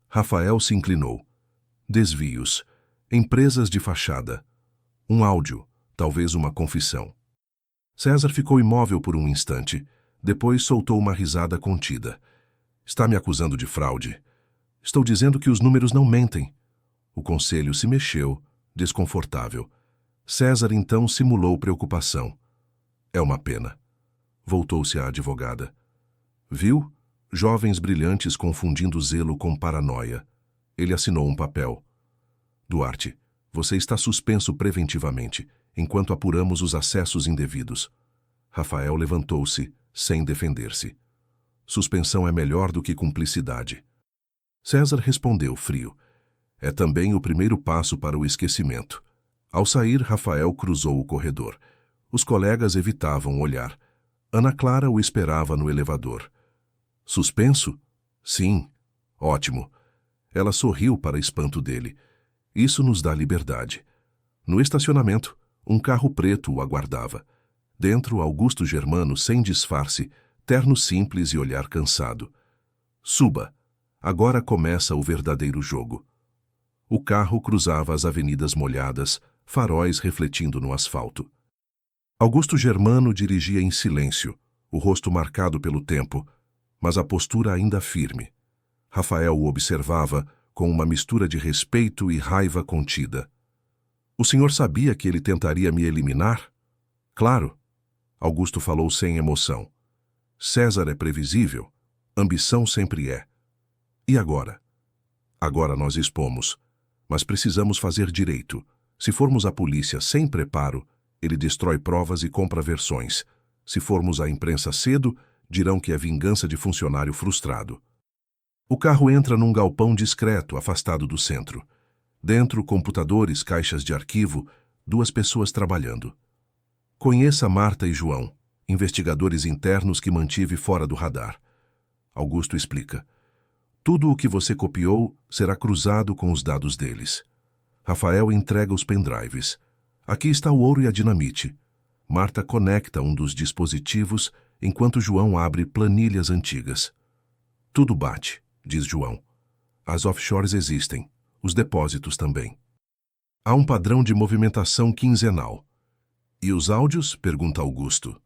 Rafael se inclinou. Desvios. Empresas de fachada. Um áudio, talvez uma confissão. César ficou imóvel por um instante. Depois soltou uma risada contida. Está me acusando de fraude. Estou dizendo que os números não mentem. O conselho se mexeu, desconfortável. César então simulou preocupação. É uma pena. Voltou-se à advogada. Viu? Jovens brilhantes confundindo zelo com paranoia. Ele assinou um papel. Duarte, você está suspenso preventivamente, enquanto apuramos os acessos indevidos. Rafael levantou-se, sem defender-se. Suspensão é melhor do que cumplicidade. César respondeu frio. É também o primeiro passo para o esquecimento. Ao sair, Rafael cruzou o corredor. Os colegas evitavam olhar. Ana Clara o esperava no elevador. Suspenso? Sim. Ótimo. Ela sorriu para espanto dele. Isso nos dá liberdade. No estacionamento, um carro preto o aguardava. Dentro, Augusto Germano, sem disfarce, terno simples e olhar cansado. Suba. Agora começa o verdadeiro jogo. O carro cruzava as avenidas molhadas, faróis refletindo no asfalto. Augusto Germano dirigia em silêncio, o rosto marcado pelo tempo, mas a postura ainda firme. Rafael o observava com uma mistura de respeito e raiva contida. O senhor sabia que ele tentaria me eliminar? Claro. Augusto falou sem emoção. César é previsível. Ambição sempre é. E agora? Agora nós expomos. Mas precisamos fazer direito. Se formos à polícia sem preparo, ele destrói provas e compra versões. Se formos à imprensa cedo, dirão que é vingança de funcionário frustrado. O carro entra num galpão discreto, afastado do centro. Dentro, computadores, caixas de arquivo, 2 pessoas trabalhando. Conheça Marta e João, investigadores internos que mantive fora do radar. Augusto explica. Tudo o que você copiou será cruzado com os dados deles. Rafael entrega os pendrives. Aqui está o ouro e a dinamite. Marta conecta um dos dispositivos, enquanto João abre planilhas antigas. Tudo bate, diz João. As offshores existem, os depósitos também. Há um padrão de movimentação quinzenal. E os áudios? Pergunta Augusto.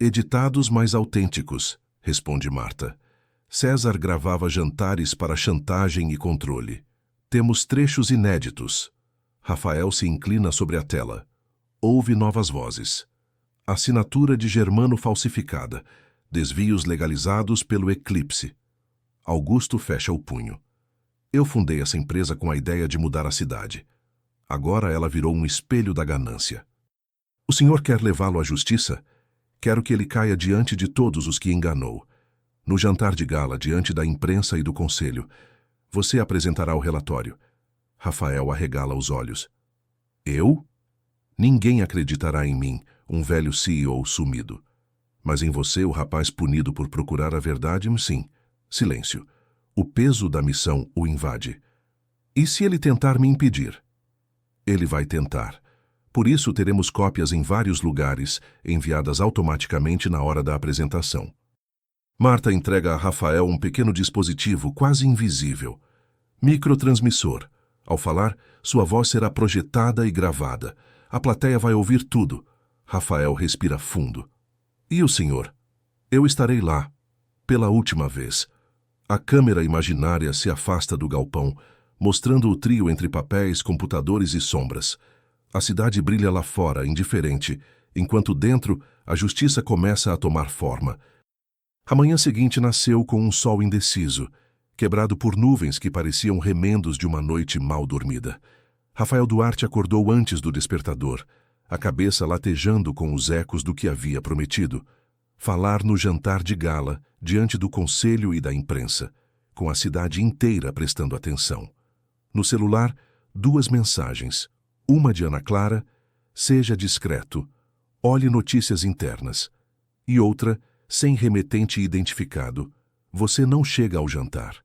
Editados mais autênticos, responde Marta. César gravava jantares para chantagem e controle. Temos trechos inéditos. Rafael se inclina sobre a tela. Ouve novas vozes. Assinatura de Germano falsificada. Desvios legalizados pelo Eclipse. Augusto fecha o punho. Eu fundei essa empresa com a ideia de mudar a cidade. Agora ela virou um espelho da ganância. O senhor quer levá-lo à justiça? Quero que ele caia diante de todos os que enganou. No jantar de gala, diante da imprensa e do conselho, você apresentará o relatório. Rafael arregala os olhos. Eu? Ninguém acreditará em mim, um velho CEO sumido. Mas em você, o rapaz punido por procurar a verdade, sim. Silêncio. O peso da missão o invade. E se ele tentar me impedir? Ele vai tentar. Por isso teremos cópias em vários lugares, enviadas automaticamente na hora da apresentação. Marta entrega a Rafael um pequeno dispositivo quase invisível. Microtransmissor. Ao falar, sua voz será projetada e gravada. A plateia vai ouvir tudo. Rafael respira fundo. E o senhor? Eu estarei lá. Pela última vez. A câmera imaginária se afasta do galpão, mostrando o trio entre papéis, computadores e sombras. A cidade brilha lá fora, indiferente, enquanto dentro a justiça começa a tomar forma. A manhã seguinte nasceu com um sol indeciso, quebrado por nuvens que pareciam remendos de uma noite mal dormida. Rafael Duarte acordou antes do despertador, a cabeça latejando com os ecos do que havia prometido. Falar no jantar de gala, diante do conselho e da imprensa, com a cidade inteira prestando atenção. No celular, 2 mensagens, uma de Ana Clara seja discreto, olhe notícias internas. E outra, sem remetente identificado, você não chega ao jantar.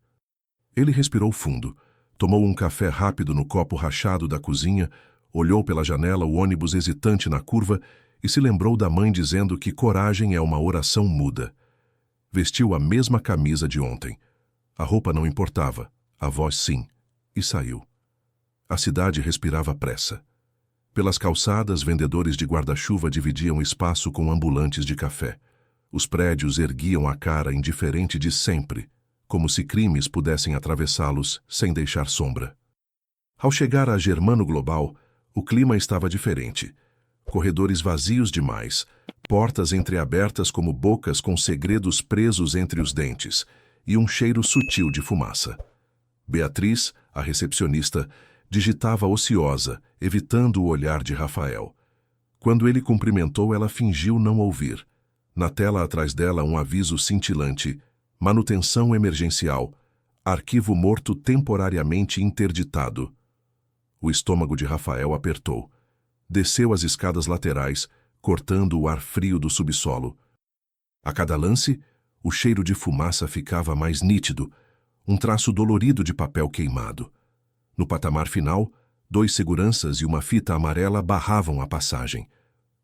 Ele respirou fundo, tomou um café rápido no copo rachado da cozinha, olhou pela janela o ônibus hesitante na curva e se lembrou da mãe dizendo que coragem é uma oração muda. Vestiu a mesma camisa de ontem. A roupa não importava, a voz sim, e saiu. A cidade respirava pressa. Pelas calçadas, vendedores de guarda-chuva dividiam espaço com ambulantes de café. Os prédios erguiam a cara indiferente de sempre, como se crimes pudessem atravessá-los sem deixar sombra. Ao chegar à Germano Global, o clima estava diferente. Corredores vazios demais, portas entreabertas como bocas com segredos presos entre os dentes, e um cheiro sutil de fumaça. Beatriz, a recepcionista, digitava ociosa, evitando o olhar de Rafael. Quando ele cumprimentou, ela fingiu não ouvir. Na tela atrás dela, um aviso cintilante: manutenção emergencial, arquivo morto temporariamente interditado. O estômago de Rafael apertou. Desceu as escadas laterais, cortando o ar frio do subsolo. A cada lance, o cheiro de fumaça ficava mais nítido, um traço dolorido de papel queimado. No patamar final, 2 seguranças e uma fita amarela barravam a passagem.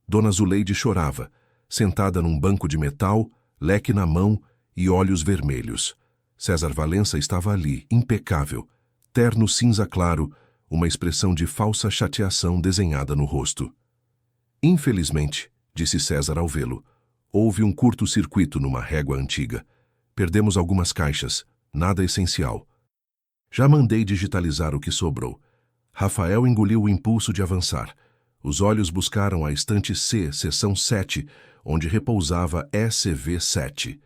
Dona Zuleide chorava, sentada num banco de metal, leque na mão e olhos vermelhos. César Valença estava ali, impecável, terno cinza claro, uma expressão de falsa chateação desenhada no rosto. Infelizmente, disse César ao vê-lo, houve um curto-circuito numa régua antiga. Perdemos algumas caixas, nada essencial. Já mandei digitalizar o que sobrou. Rafael engoliu o impulso de avançar. Os olhos buscaram a estante C, seção 7, onde repousava SV7.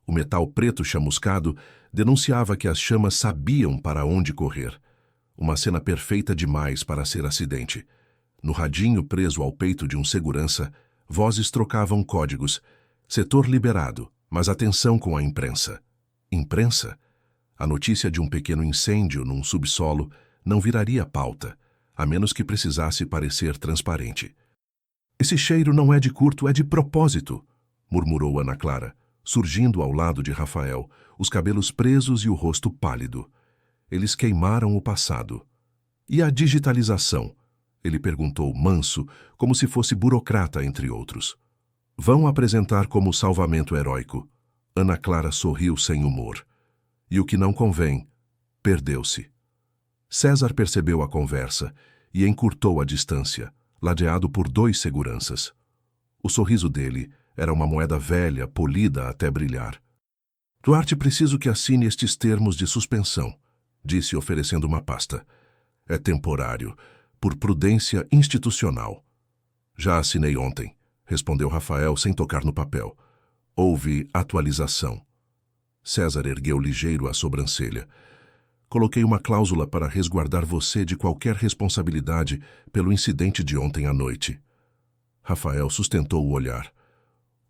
O metal preto chamuscado denunciava que as chamas sabiam para onde correr. Uma cena perfeita demais para ser acidente. No radinho preso ao peito de um segurança, vozes trocavam códigos. Setor liberado, mas atenção com a imprensa. Imprensa? A notícia de um pequeno incêndio num subsolo não viraria pauta, a menos que precisasse parecer transparente. Esse cheiro não é de curto, é de propósito, murmurou Ana Clara, surgindo ao lado de Rafael, os cabelos presos e o rosto pálido. Eles queimaram o passado. E a digitalização? Ele perguntou, manso, como se fosse burocrata entre outros. Vão apresentar como salvamento heróico. Ana Clara sorriu sem humor. E o que não convém, perdeu-se. César percebeu a conversa e encurtou a distância, ladeado por 2 seguranças. O sorriso dele era uma moeda velha, polida até brilhar. Duarte, preciso que assine estes termos de suspensão, disse oferecendo uma pasta. É temporário, por prudência institucional. Já assinei ontem, respondeu Rafael sem tocar no papel. Houve atualização. César ergueu ligeiro a sobrancelha. Coloquei uma cláusula para resguardar você de qualquer responsabilidade pelo incidente de ontem à noite. Rafael sustentou o olhar.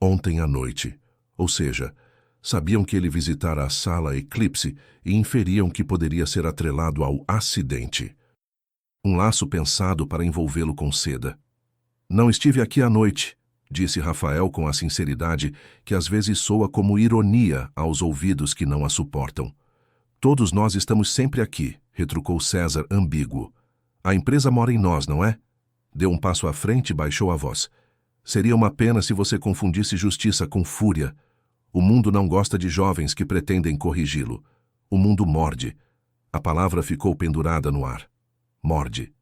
Ontem à noite. Ou seja, sabiam que ele visitara a sala Eclipse e inferiam que poderia ser atrelado ao acidente. Um laço pensado para envolvê-lo com seda. Não estive aqui à noite, disse Rafael com a sinceridade que às vezes soa como ironia aos ouvidos que não a suportam. Todos nós estamos sempre aqui, retrucou César ambíguo. A empresa mora em nós, não é? Deu um passo à frente e baixou a voz. Seria uma pena se você confundisse justiça com fúria. O mundo não gosta de jovens que pretendem corrigi-lo. O mundo morde. A palavra ficou pendurada no ar. Morde.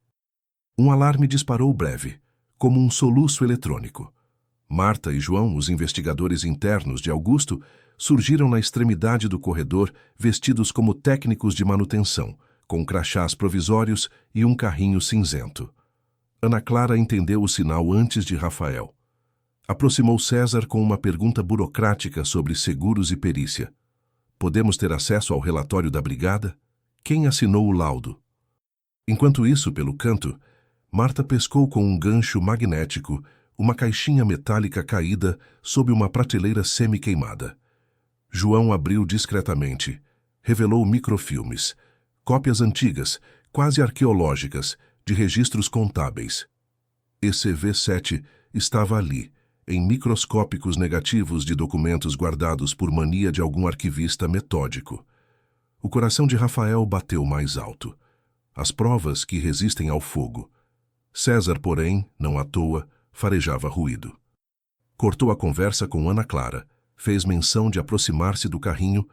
Um alarme disparou breve, como um soluço eletrônico. Marta e João, os investigadores internos de Augusto, surgiram na extremidade do corredor vestidos como técnicos de manutenção, com crachás provisórios e um carrinho cinzento. Ana Clara entendeu o sinal antes de Rafael. Aproximou César com uma pergunta burocrática sobre seguros e perícia. Podemos ter acesso ao relatório da brigada? Quem assinou o laudo? Enquanto isso, pelo canto, Marta pescou com um gancho magnético uma caixinha metálica caída sob uma prateleira semi-queimada. João abriu discretamente. Revelou microfilmes, cópias antigas, quase arqueológicas, de registros contábeis. ECV7 estava ali, em microscópicos negativos de documentos guardados por mania de algum arquivista metódico. O coração de Rafael bateu mais alto. As provas que resistem ao fogo. César, porém, não à toa, farejava ruído. Cortou a conversa com Ana Clara, fez menção de aproximar-se do carrinho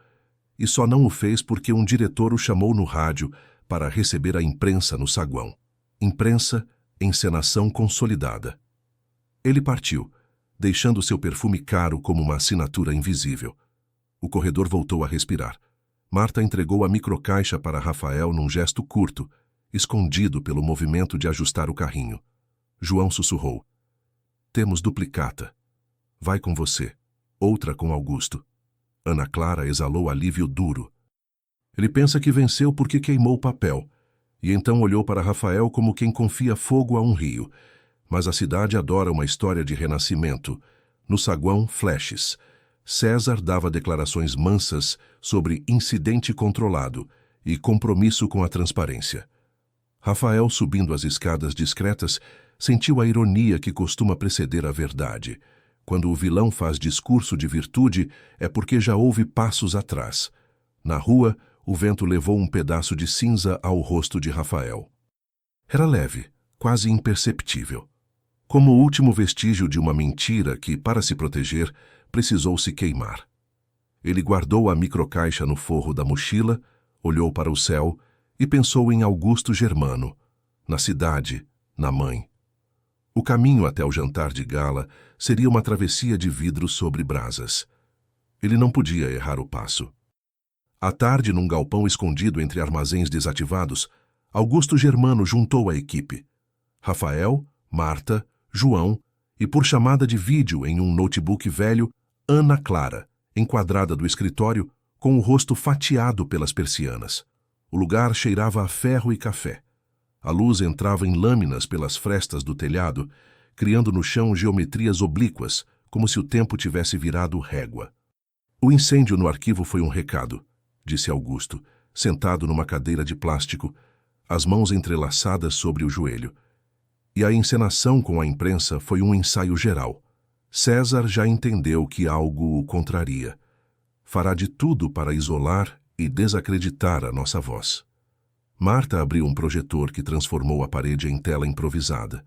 e só não o fez porque um diretor o chamou no rádio para receber a imprensa no saguão. Imprensa, encenação consolidada. Ele partiu, deixando seu perfume caro como uma assinatura invisível. O corredor voltou a respirar. Marta entregou a microcaixa para Rafael num gesto curto, escondido pelo movimento de ajustar o carrinho. João sussurrou. Temos duplicata. Vai com você. Outra com Augusto. Ana Clara exalou alívio duro. Ele pensa que venceu porque queimou o papel, e então olhou para Rafael como quem confia fogo a um rio. Mas a cidade adora uma história de renascimento. No saguão, flashes. César dava declarações mansas sobre incidente controlado e compromisso com a transparência. Rafael, subindo as escadas discretas, sentiu a ironia que costuma preceder a verdade. Quando o vilão faz discurso de virtude, é porque já houve passos atrás. Na rua, o vento levou um pedaço de cinza ao rosto de Rafael. Era leve, quase imperceptível. Como o último vestígio de uma mentira que, para se proteger, precisou se queimar. Ele guardou a microcaixa no forro da mochila, olhou para o céu e pensou em Augusto Germano, na cidade, na mãe. O caminho até o jantar de gala seria uma travessia de vidro sobre brasas. Ele não podia errar o passo. À tarde, num galpão escondido entre armazéns desativados, Augusto Germano juntou a equipe. Rafael, Marta, João e, por chamada de vídeo em um notebook velho, Ana Clara, enquadrada do escritório, com o rosto fatiado pelas persianas. O lugar cheirava a ferro e café. A luz entrava em lâminas pelas frestas do telhado, criando no chão geometrias oblíquas, como se o tempo tivesse virado régua. O incêndio no arquivo foi um recado, disse Augusto, sentado numa cadeira de plástico, as mãos entrelaçadas sobre o joelho. E a encenação com a imprensa foi um ensaio geral. César já entendeu que algo o contraria. Fará de tudo para isolar e desacreditar a nossa voz. Marta abriu um projetor que transformou a parede em tela improvisada.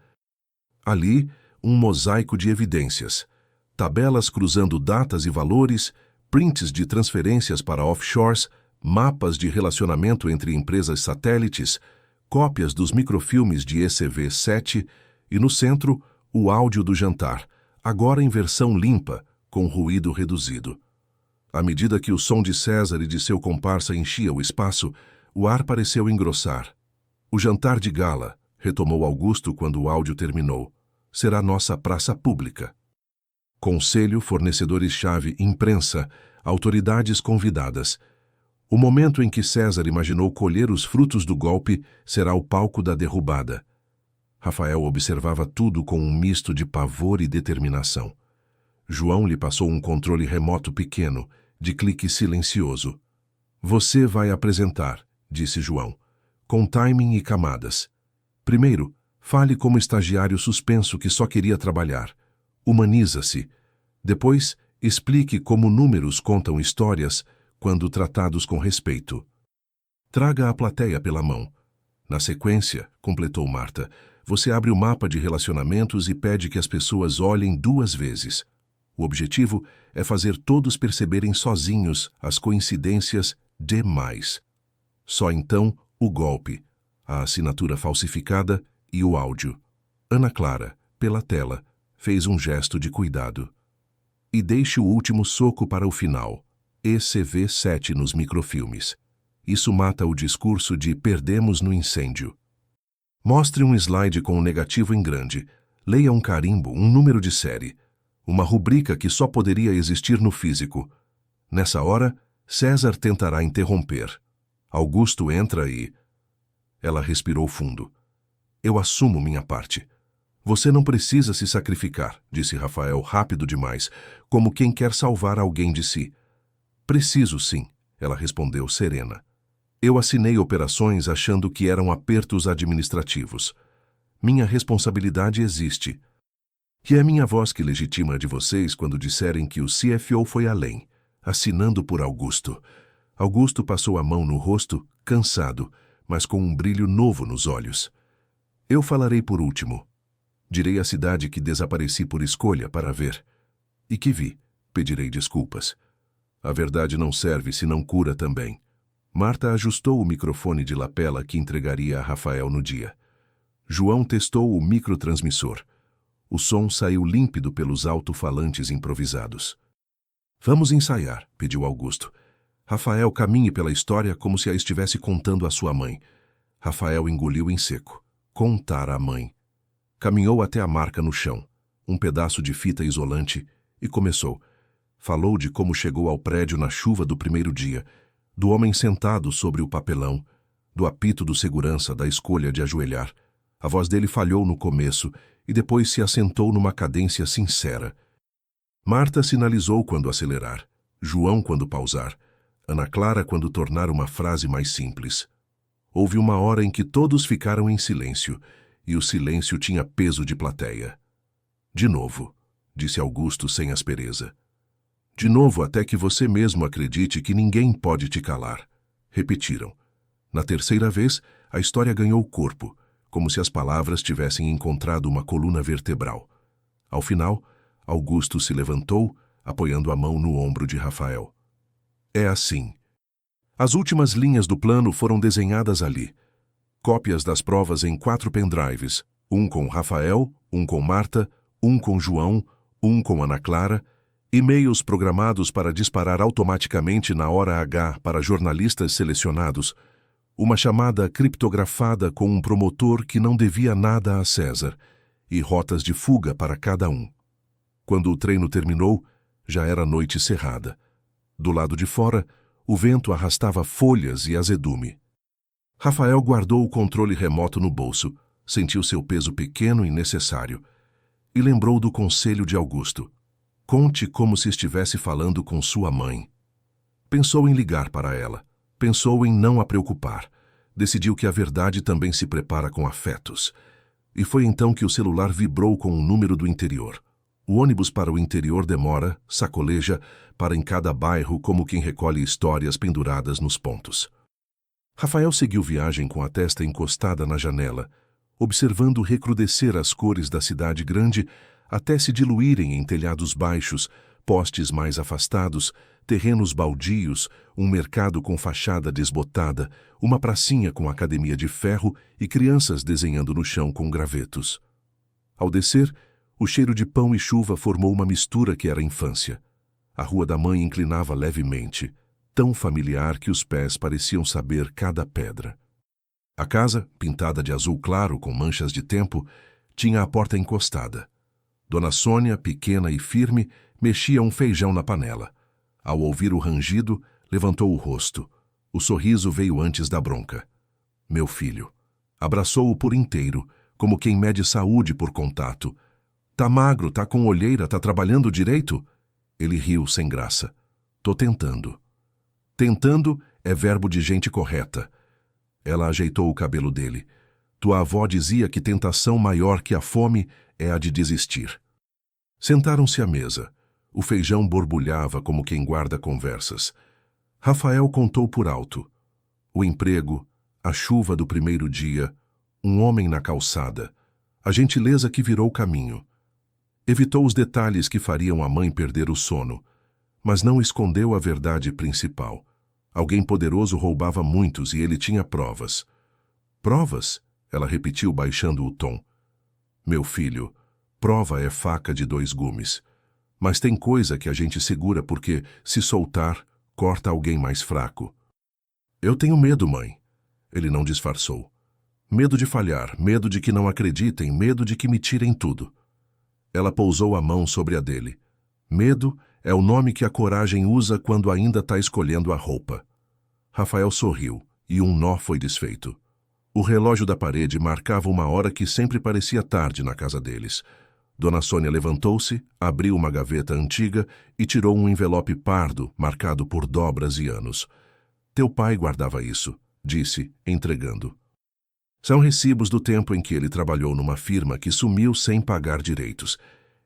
Ali, um mosaico de evidências. Tabelas cruzando datas e valores, prints de transferências para offshores, mapas de relacionamento entre empresas satélites, cópias dos microfilmes de ECV7 e, no centro, o áudio do jantar, agora em versão limpa, com ruído reduzido. À medida que o som de César e de seu comparsa enchia o espaço, o ar pareceu engrossar. O jantar de gala, retomou Augusto quando o áudio terminou, será nossa praça pública. Conselho, fornecedores-chave, imprensa, autoridades convidadas. O momento em que César imaginou colher os frutos do golpe será o palco da derrubada. Rafael observava tudo com um misto de pavor e determinação. João lhe passou um controle remoto pequeno, de clique silencioso. Você vai apresentar, disse João, com timing e camadas. Primeiro, fale como estagiário suspenso que só queria trabalhar. Humaniza-se. Depois, explique como números contam histórias quando tratados com respeito. Traga a plateia pela mão. Na sequência, completou Marta, você abre o mapa de relacionamentos e pede que as pessoas olhem 2 vezes. O objetivo é fazer todos perceberem sozinhos as coincidências demais. Só então o golpe, a assinatura falsificada e o áudio. Ana Clara, pela tela, fez um gesto de cuidado. E deixe o último soco para o final. ECV7 nos microfilmes. Isso mata o discurso de perdemos no incêndio. Mostre um slide com um negativo em grande. Leia um carimbo, um número de série. Uma rubrica que só poderia existir no físico. Nessa hora, César tentará interromper. Augusto entra e... Ela respirou fundo. Eu assumo minha parte. Você não precisa se sacrificar, disse Rafael rápido demais, como quem quer salvar alguém de si. Preciso sim, ela respondeu serena. Eu assinei operações achando que eram apertos administrativos. Minha responsabilidade existe. E é minha voz que legitima a de vocês quando disserem que o CFO foi além, assinando por Augusto. Augusto passou a mão no rosto, cansado, mas com um brilho novo nos olhos. Eu falarei por último. Direi à cidade que desapareci por escolha para ver. E que vi. Pedirei desculpas. A verdade não serve se não cura também. Marta ajustou o microfone de lapela que entregaria a Rafael no dia. João testou o microtransmissor. O som saiu límpido pelos alto-falantes improvisados. Vamos ensaiar, pediu Augusto. Rafael caminhe pela história como se a estivesse contando à sua mãe. Rafael engoliu em seco. Contar à mãe. Caminhou até a marca no chão, um pedaço de fita isolante, e começou. Falou de como chegou ao prédio na chuva do primeiro dia, do homem sentado sobre o papelão, do apito do segurança da escolha de ajoelhar. A voz dele falhou no começo e depois se assentou numa cadência sincera. Marta sinalizou quando acelerar, João quando pausar, Ana Clara quando tornar uma frase mais simples. Houve uma hora em que todos ficaram em silêncio, e o silêncio tinha peso de plateia. De novo, disse Augusto sem aspereza. De novo até que você mesmo acredite que ninguém pode te calar. Repetiram. Na terceira vez, a história ganhou corpo, como se as palavras tivessem encontrado uma coluna vertebral. Ao final, Augusto se levantou, apoiando a mão no ombro de Rafael. É assim. As últimas linhas do plano foram desenhadas ali. Cópias das provas em 4 pendrives, um com Rafael, um com Marta, um com João, um com Ana Clara, e-mails programados para disparar automaticamente na hora H para jornalistas selecionados, uma chamada criptografada com um promotor que não devia nada a César, e rotas de fuga para cada um. Quando o treino terminou, já era noite cerrada. Do lado de fora, o vento arrastava folhas e azedume. Rafael guardou o controle remoto no bolso, sentiu seu peso pequeno e necessário, e lembrou do conselho de Augusto. Conte como se estivesse falando com sua mãe. Pensou em ligar para ela. Pensou em não a preocupar. Decidiu que a verdade também se prepara com afetos. E foi então que o celular vibrou com um número do interior. O ônibus para o interior demora, sacoleja, para em cada bairro como quem recolhe histórias penduradas nos pontos. Rafael seguiu viagem com a testa encostada na janela, observando recrudescer as cores da cidade grande até se diluírem em telhados baixos, postes mais afastados, terrenos baldios, um mercado com fachada desbotada, uma pracinha com academia de ferro e crianças desenhando no chão com gravetos. Ao descer, o cheiro de pão e chuva formou uma mistura que era infância. A rua da mãe inclinava levemente, tão familiar que os pés pareciam saber cada pedra. A casa, pintada de azul claro com manchas de tempo, tinha a porta encostada. Dona Sônia, pequena e firme, mexia um feijão na panela. Ao ouvir o rangido, levantou o rosto. O sorriso veio antes da bronca. Meu filho. Abraçou-o por inteiro, como quem mede saúde por contato. Tá magro, tá com olheira, tá trabalhando direito? Ele riu sem graça. Tô tentando. Tentando é verbo de gente correta. Ela ajeitou o cabelo dele. Tua avó dizia que tentação maior que a fome é a de desistir. Sentaram-se à mesa. O feijão borbulhava como quem guarda conversas. Rafael contou por alto. O emprego, a chuva do primeiro dia, um homem na calçada, a gentileza que virou caminho. Evitou os detalhes que fariam a mãe perder o sono, mas não escondeu a verdade principal. Alguém poderoso roubava muitos e ele tinha provas. Provas? Ela repetiu baixando o tom. Meu filho, prova é faca de 2 gumes. Mas tem coisa que a gente segura porque, se soltar, corta alguém mais fraco. Eu tenho medo, mãe. Ele não disfarçou. Medo de falhar, medo de que não acreditem, medo de que me tirem tudo. Ela pousou a mão sobre a dele. Medo é o nome que a coragem usa quando ainda está escolhendo a roupa. Rafael sorriu, e um nó foi desfeito. O relógio da parede marcava uma hora que sempre parecia tarde na casa deles. Dona Sônia levantou-se, abriu uma gaveta antiga e tirou um envelope pardo, marcado por dobras e anos. Teu pai guardava isso, disse, entregando. São recibos do tempo em que ele trabalhou numa firma que sumiu sem pagar direitos.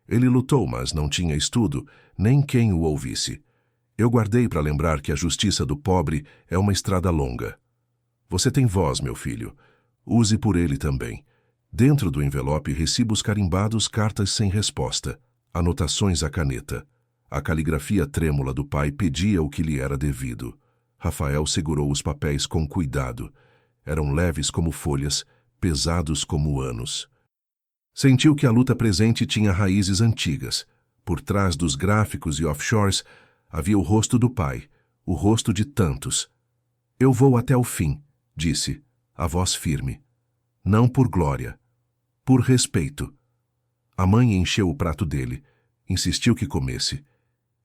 Ele lutou, mas não tinha estudo, nem quem o ouvisse. Eu guardei para lembrar que a justiça do pobre é uma estrada longa. Você tem voz, meu filho. Use por ele também. Dentro do envelope, recibos carimbados, cartas sem resposta, anotações à caneta. A caligrafia trêmula do pai pedia o que lhe era devido. Rafael segurou os papéis com cuidado. Eram leves como folhas, pesados como anos. Sentiu que a luta presente tinha raízes antigas. Por trás dos gráficos e offshores havia o rosto do pai, o rosto de tantos. Eu vou até o fim, disse, a voz firme. Não por glória, por respeito. A mãe encheu o prato dele, insistiu que comesse.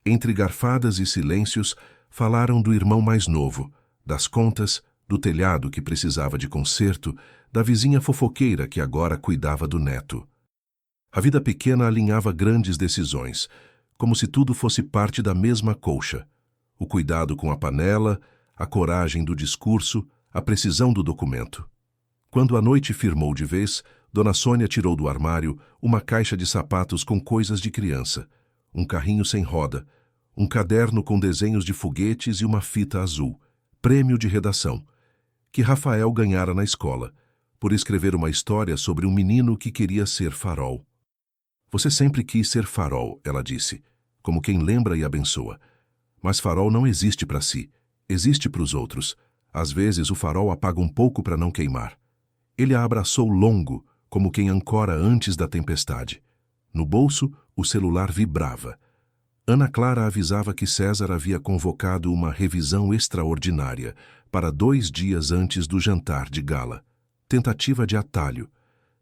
Entre garfadas e silêncios, falaram do irmão mais novo, das contas, do telhado que precisava de conserto, da vizinha fofoqueira que agora cuidava do neto. A vida pequena alinhava grandes decisões, como se tudo fosse parte da mesma colcha. O cuidado com a panela, a coragem do discurso, a precisão do documento. Quando a noite firmou de vez, Dona Sônia tirou do armário uma caixa de sapatos com coisas de criança, um carrinho sem roda, um caderno com desenhos de foguetes e uma fita azul, prêmio de redação, que Rafael ganhara na escola, por escrever uma história sobre um menino que queria ser farol. Você sempre quis ser farol, ela disse, como quem lembra e abençoa. Mas farol não existe para si, existe para os outros. Às vezes o farol apaga um pouco para não queimar. Ele a abraçou longo, como quem ancora antes da tempestade. No bolso, o celular vibrava. Ana Clara avisava que César havia convocado uma revisão extraordinária para 2 dias antes do jantar de gala. Tentativa de atalho.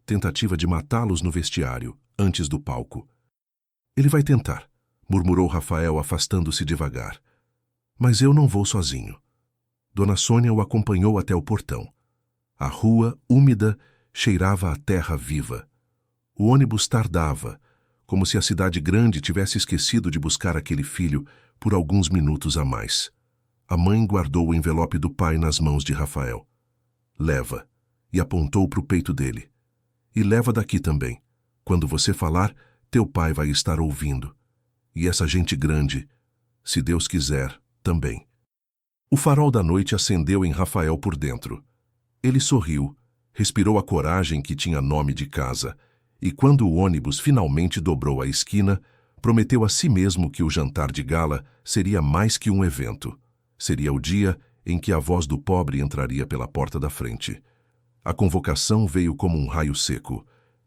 Tentativa de matá-los no vestiário, antes do palco. Ele vai tentar, murmurou Rafael afastando-se devagar. Mas eu não vou sozinho. Dona Sônia o acompanhou até o portão. A rua, úmida, cheirava a terra viva. O ônibus tardava, como se a cidade grande tivesse esquecido de buscar aquele filho por alguns minutos a mais. A mãe guardou o envelope do pai nas mãos de Rafael. Leva, e apontou para o peito dele. E leva daqui também. Quando você falar, teu pai vai estar ouvindo. E essa gente grande, se Deus quiser, também. O farol da noite acendeu em Rafael por dentro. Ele sorriu, respirou a coragem que tinha nome de casa, e quando o ônibus finalmente dobrou a esquina, prometeu a si mesmo que o jantar de gala seria mais que um evento. Seria o dia em que a voz do pobre entraria pela porta da frente. A convocação veio como um raio seco.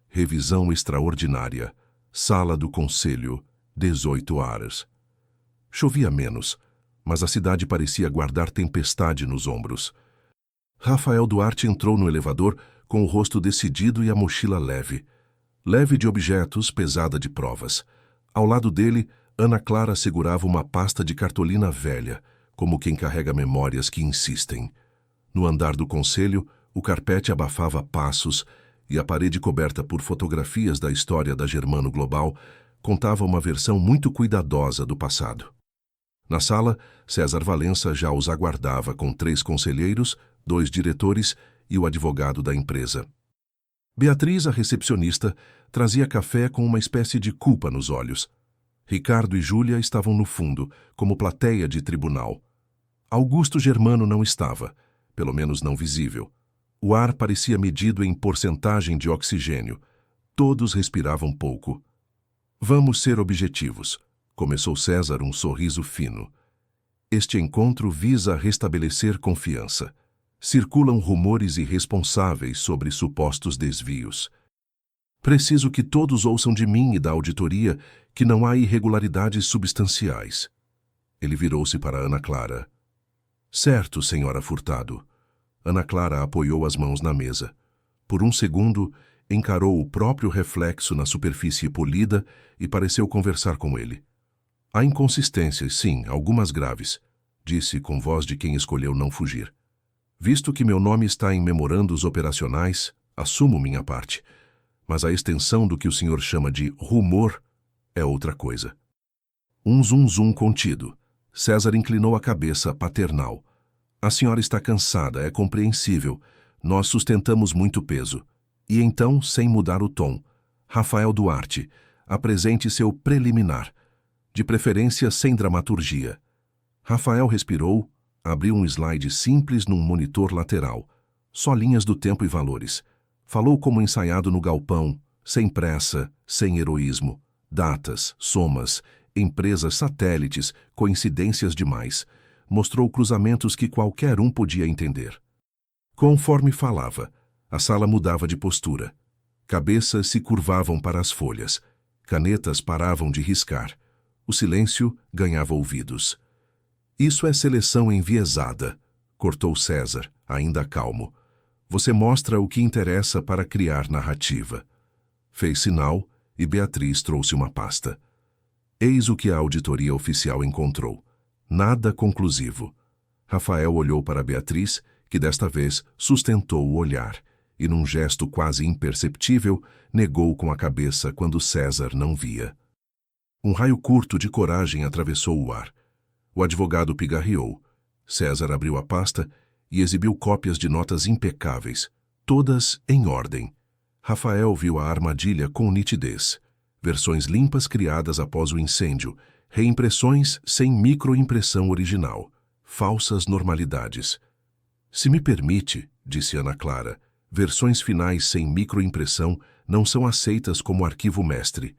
Revisão extraordinária. Sala do Conselho, 18 horas. Chovia menos, mas a cidade parecia guardar tempestade nos ombros. Rafael Duarte entrou no elevador com o rosto decidido e a mochila leve. Leve de objetos, pesada de provas. Ao lado dele, Ana Clara segurava uma pasta de cartolina velha, como quem carrega memórias que insistem. No andar do conselho, o carpete abafava passos e a parede coberta por fotografias da história da Germano Global contava uma versão muito cuidadosa do passado. Na sala, César Valença já os aguardava com 3 conselheiros, 2 diretores e o advogado da empresa. Beatriz, a recepcionista, trazia café com uma espécie de culpa nos olhos. Ricardo e Júlia estavam no fundo, como plateia de tribunal. Augusto Germano não estava, pelo menos não visível. O ar parecia medido em porcentagem de oxigênio. Todos respiravam pouco. Vamos ser objetivos, começou César, um sorriso fino. Este encontro visa restabelecer confiança. Circulam rumores irresponsáveis sobre supostos desvios. Preciso que todos ouçam de mim e da auditoria que não há irregularidades substanciais. Ele virou-se para Ana Clara. Certo, senhora Furtado. Ana Clara apoiou as mãos na mesa. Por um segundo, encarou o próprio reflexo na superfície polida e pareceu conversar com ele. Há inconsistências, sim, algumas graves, disse com voz de quem escolheu não fugir. Visto que meu nome está em memorandos operacionais, assumo minha parte, mas a extensão do que o senhor chama de rumor é outra coisa. Um zum contido. César inclinou a cabeça paternal. A senhora está cansada, é compreensível. Nós sustentamos muito peso. E então, sem mudar o tom, Rafael Duarte, apresente seu preliminar, de preferência sem dramaturgia. Rafael respirou, abriu um slide simples num monitor lateral, só linhas do tempo e valores. Falou como ensaiado no galpão, sem pressa, sem heroísmo. Datas, somas, empresas satélites, coincidências demais. Mostrou cruzamentos que qualquer um podia entender. Conforme falava, a sala mudava de postura. Cabeças se curvavam para as folhas. Canetas paravam de riscar. O silêncio ganhava ouvidos. Isso é seleção enviesada, cortou César, ainda calmo. Você mostra o que interessa para criar narrativa. Fez sinal e Beatriz trouxe uma pasta. Eis o que a auditoria oficial encontrou. Nada conclusivo. Rafael olhou para Beatriz, que desta vez sustentou o olhar, e num gesto quase imperceptível, negou com a cabeça quando César não via. Um raio curto de coragem atravessou o ar. O advogado pigarreou. César abriu a pasta e exibiu cópias de notas impecáveis, todas em ordem. Rafael viu a armadilha com nitidez. Versões limpas criadas após o incêndio, reimpressões sem microimpressão original, falsas normalidades. Se me permite, disse Ana Clara, versões finais sem microimpressão não são aceitas como arquivo mestre.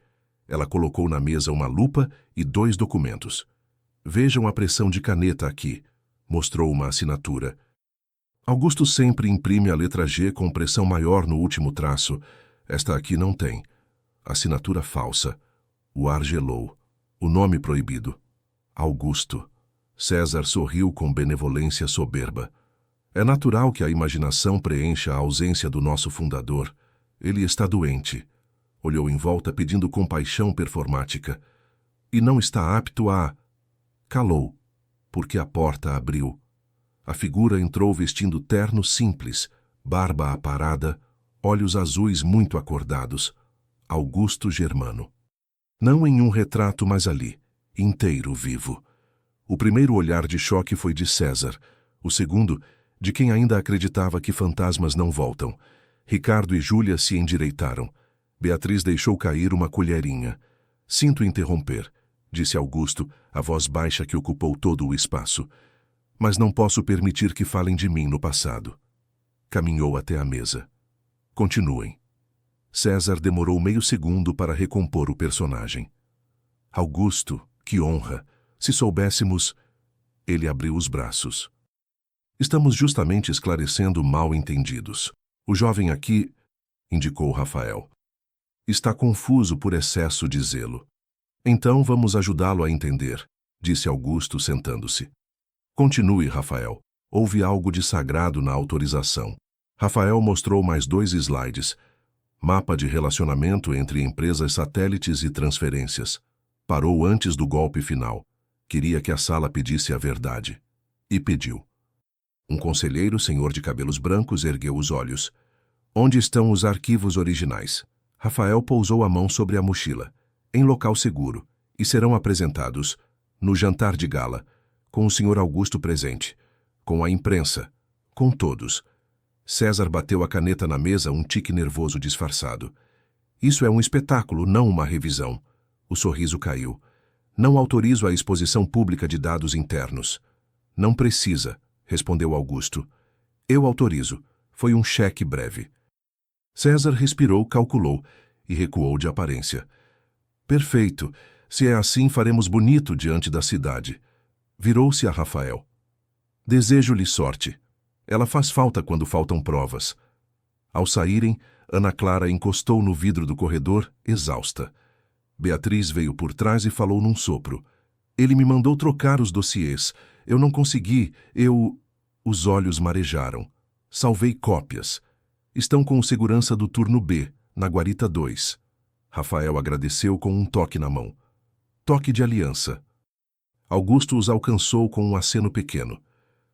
Ela colocou na mesa uma lupa e 2 documentos. Vejam a pressão de caneta aqui, mostrou uma assinatura. Augusto sempre imprime a letra G com pressão maior no último traço. Esta aqui não tem. Assinatura falsa. O ar gelou. O nome proibido. Augusto. César sorriu com benevolência soberba. É natural que a imaginação preencha a ausência do nosso fundador. Ele está doente. Olhou em volta pedindo compaixão performática. E não está apto a... Calou, porque a porta abriu. A figura entrou vestindo terno simples, barba aparada, olhos azuis muito acordados. Augusto Germano. Não em um retrato, mas ali, inteiro vivo. O primeiro olhar de choque foi de César. O segundo, de quem ainda acreditava que fantasmas não voltam. Ricardo e Júlia se endireitaram. Beatriz deixou cair uma colherinha. Sinto interromper, disse Augusto, a voz baixa que ocupou todo o espaço. Mas não posso permitir que falem de mim no passado. Caminhou até a mesa. Continuem. César demorou meio segundo para recompor o personagem. Augusto, que honra! Se soubéssemos... Ele abriu os braços. Estamos justamente esclarecendo mal-entendidos. O jovem aqui, indicou Rafael, está confuso por excesso de zelo. Então vamos ajudá-lo a entender, disse Augusto sentando-se. Continue, Rafael. Houve algo de sagrado na autorização. Rafael mostrou mais 2 slides. Mapa de relacionamento entre empresas satélites e transferências. Parou antes do golpe final. Queria que a sala pedisse a verdade. E pediu. Um conselheiro, senhor de cabelos brancos, ergueu os olhos. Onde estão os arquivos originais? Rafael pousou a mão sobre a mochila. Em local seguro. E serão apresentados no jantar de gala, com o senhor Augusto presente, com a imprensa, com todos. César bateu a caneta na mesa, um tique nervoso disfarçado. Isso é um espetáculo, não uma revisão. O sorriso caiu. Não autorizo a exposição pública de dados internos. Não precisa, respondeu Augusto. Eu autorizo. Foi um cheque breve. César respirou, calculou e recuou de aparência. Perfeito. Se é assim, faremos bonito diante da cidade. Virou-se a Rafael. Desejo-lhe sorte. Ela faz falta quando faltam provas. Ao saírem, Ana Clara encostou no vidro do corredor, exausta. Beatriz veio por trás e falou num sopro. Ele me mandou trocar os dossiês. Eu não consegui. Os olhos marejaram. Salvei cópias. Estão com o segurança do turno B, na guarita 2. Rafael agradeceu com um toque na mão. Toque de aliança. Augusto os alcançou com um aceno pequeno.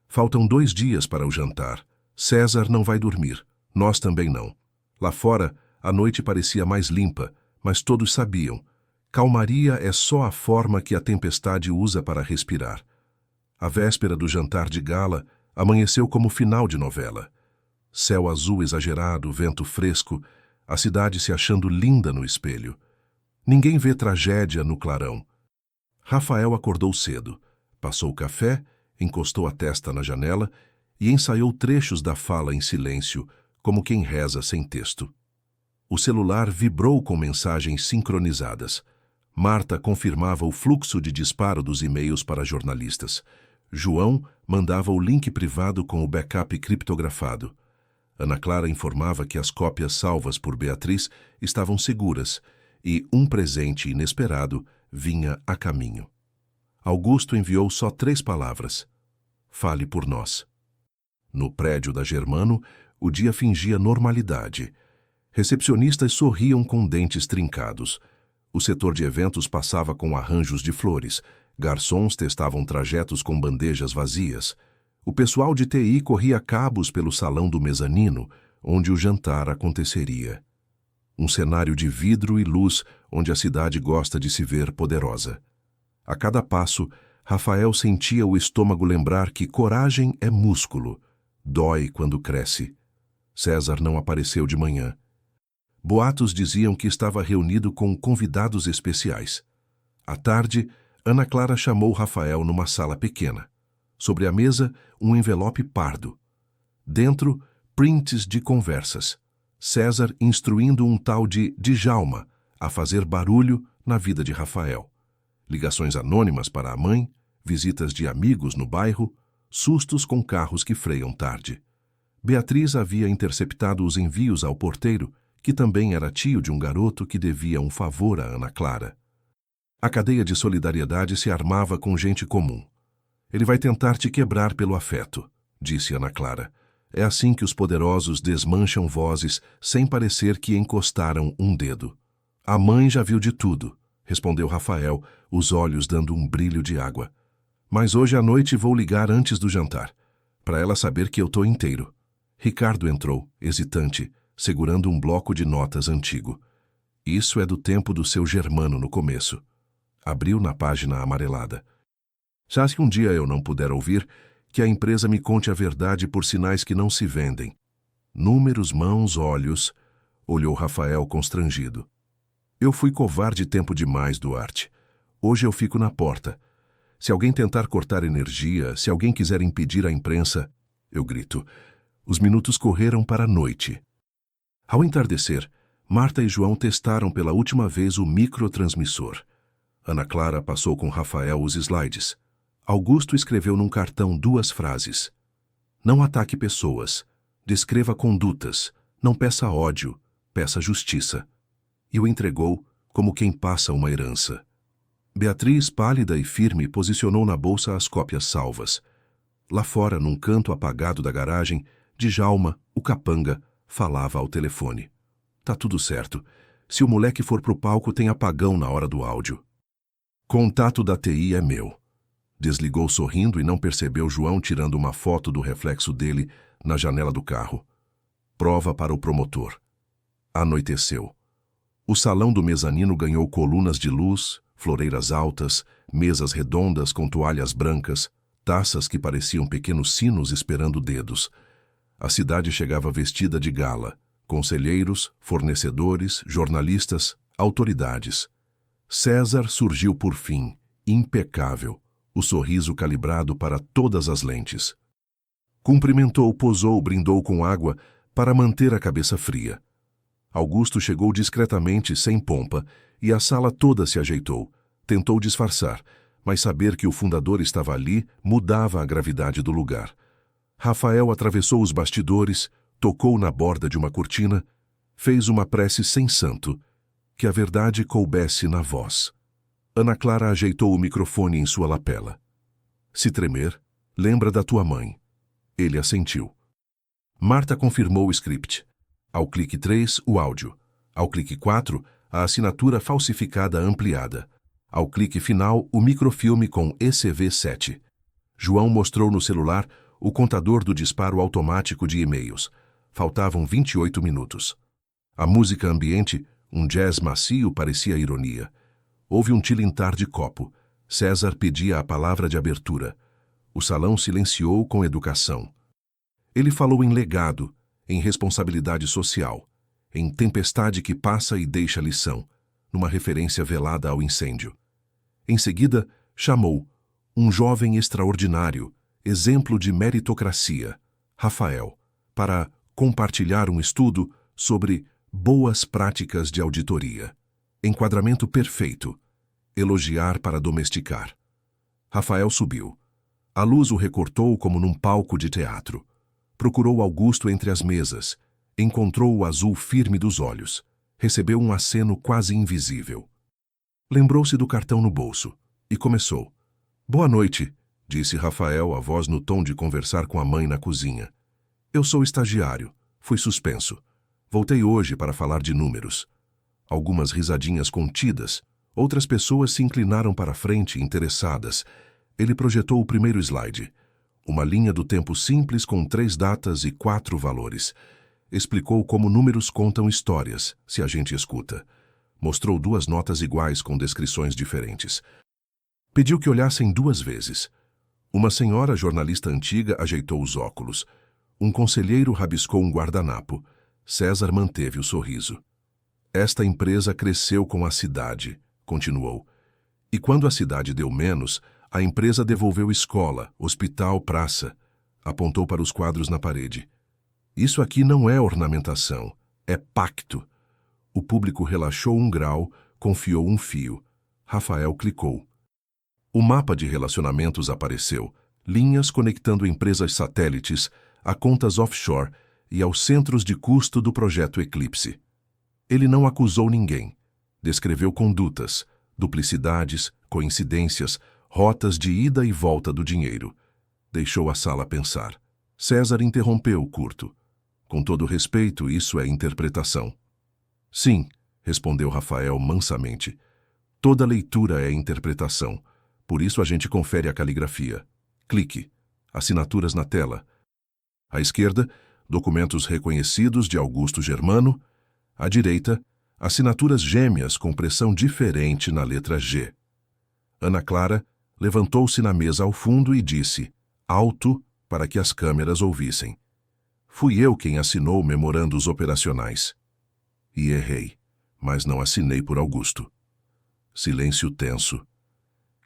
Faltam 2 dias para o jantar. César não vai dormir. Nós também não. Lá fora, a noite parecia mais limpa, mas todos sabiam. Calmaria é só a forma que a tempestade usa para respirar. A véspera do jantar de gala amanheceu como final de novela. Céu azul exagerado, vento fresco, a cidade se achando linda no espelho. Ninguém vê tragédia no clarão. Rafael acordou cedo, passou o café, encostou a testa na janela e ensaiou trechos da fala em silêncio, como quem reza sem texto. O celular vibrou com mensagens sincronizadas. Marta confirmava o fluxo de disparo dos e-mails para jornalistas. João mandava o link privado com o backup criptografado. Ana Clara informava que as cópias salvas por Beatriz estavam seguras e um presente inesperado vinha a caminho. Augusto enviou só 3 palavras: fale por nós. No prédio da Germano, o dia fingia normalidade. Recepcionistas sorriam com dentes trincados. O setor de eventos passava com arranjos de flores. Garçons testavam trajetos com bandejas vazias. O pessoal de TI corria cabos pelo salão do mezanino, onde o jantar aconteceria. Um cenário de vidro e luz, onde a cidade gosta de se ver poderosa. A cada passo, Rafael sentia o estômago lembrar que coragem é músculo. Dói quando cresce. César não apareceu de manhã. Boatos diziam que estava reunido com convidados especiais. À tarde, Ana Clara chamou Rafael numa sala pequena. Sobre a mesa, um envelope pardo. Dentro, prints de conversas. César instruindo um tal de Djalma a fazer barulho na vida de Rafael. Ligações anônimas para a mãe, visitas de amigos no bairro, sustos com carros que freiam tarde. Beatriz havia interceptado os envios ao porteiro, que também era tio de um garoto que devia um favor a Ana Clara. A cadeia de solidariedade se armava com gente comum. Ele vai tentar te quebrar pelo afeto, disse Ana Clara. É assim que os poderosos desmancham vozes sem parecer que encostaram um dedo. A mãe já viu de tudo, respondeu Rafael, os olhos dando um brilho de água. Mas hoje à noite vou ligar antes do jantar, para ela saber que eu tô inteiro. Ricardo entrou, hesitante, segurando um bloco de notas antigo. Isso é do tempo do seu Germano no começo. Abriu na página amarelada. Já se um dia eu não puder ouvir, que a empresa me conte a verdade por sinais que não se vendem. Números, mãos, olhos, olhou Rafael constrangido. Eu fui covarde tempo demais, Duarte. Hoje eu fico na porta. Se alguém tentar cortar energia, se alguém quiser impedir a imprensa, eu grito. Os minutos correram para a noite. Ao entardecer, Marta e João testaram pela última vez o microtransmissor. Ana Clara passou com Rafael os slides. Augusto escreveu num cartão 2 frases. Não ataque pessoas. Descreva condutas. Não peça ódio. Peça justiça. E o entregou como quem passa uma herança. Beatriz, pálida e firme, posicionou na bolsa as cópias salvas. Lá fora, num canto apagado da garagem, Djalma, o capanga, falava ao telefone. Tá tudo certo. Se o moleque for pro palco, tem apagão na hora do áudio. Contato da TI é meu. Desligou sorrindo e não percebeu João tirando uma foto do reflexo dele na janela do carro. Prova para o promotor. Anoiteceu. O salão do mezanino ganhou colunas de luz, floreiras altas, mesas redondas com toalhas brancas, taças que pareciam pequenos sinos esperando dedos. A cidade chegava vestida de gala. Conselheiros, fornecedores, jornalistas, autoridades. César surgiu por fim, impecável, o sorriso calibrado para todas as lentes. Cumprimentou, posou, brindou com água para manter a cabeça fria. Augusto chegou discretamente, sem pompa, e a sala toda se ajeitou. Tentou disfarçar, mas saber que o fundador estava ali mudava a gravidade do lugar. Rafael atravessou os bastidores, tocou na borda de uma cortina, fez uma prece sem santo, que a verdade coubesse na voz. Ana Clara ajeitou o microfone em sua lapela. Se tremer, lembra da tua mãe. Ele assentiu. Marta confirmou o script. Ao clique 3, o áudio. Ao clique 4, a assinatura falsificada ampliada. Ao clique final, o microfilme com ECV7. João mostrou no celular o contador do disparo automático de e-mails. Faltavam 28 minutos. A música ambiente, um jazz macio, parecia ironia. Houve um tilintar de copo. César pedia a palavra de abertura. O salão silenciou com educação. Ele falou em legado, em responsabilidade social, em tempestade que passa e deixa lição, numa referência velada ao incêndio. Em seguida, chamou um jovem extraordinário, exemplo de meritocracia, Rafael, para compartilhar um estudo sobre boas práticas de auditoria. Enquadramento perfeito. Elogiar para domesticar. Rafael subiu. A luz o recortou como num palco de teatro. Procurou Augusto entre as mesas. Encontrou o azul firme dos olhos. Recebeu um aceno quase invisível. Lembrou-se do cartão no bolso e começou. Boa noite, disse Rafael, a voz no tom de conversar com a mãe na cozinha. Eu sou estagiário. Fui suspenso. Voltei hoje para falar de números. Algumas risadinhas contidas. Outras pessoas se inclinaram para a frente, interessadas. Ele projetou o primeiro slide. Uma linha do tempo simples com 3 datas e 4 valores. Explicou como números contam histórias, se a gente escuta. Mostrou 2 notas iguais com descrições diferentes. Pediu que olhassem 2 vezes. Uma senhora jornalista antiga ajeitou os óculos. Um conselheiro rabiscou um guardanapo. César manteve o sorriso. Esta empresa cresceu com a cidade, continuou. E quando a cidade deu menos, a empresa devolveu escola, hospital, praça. Apontou para os quadros na parede. Isso aqui não é ornamentação, é pacto. O público relaxou um grau, confiou um fio. Rafael clicou. O mapa de relacionamentos apareceu, linhas conectando empresas satélites a contas offshore e aos centros de custo do projeto Eclipse. Ele não acusou ninguém. Descreveu condutas, duplicidades, coincidências, rotas de ida e volta do dinheiro. Deixou a sala pensar. César interrompeu curto. Com todo respeito, isso é interpretação. Sim, respondeu Rafael mansamente. Toda leitura é interpretação. Por isso a gente confere a caligrafia. Clique. Assinaturas na tela. À esquerda, documentos reconhecidos de Augusto Germano. À direita, assinaturas gêmeas com pressão diferente na letra G. Ana Clara levantou-se na mesa ao fundo e disse, alto, para que as câmeras ouvissem. Fui eu quem assinou memorandos operacionais. E errei, mas não assinei por Augusto. Silêncio tenso.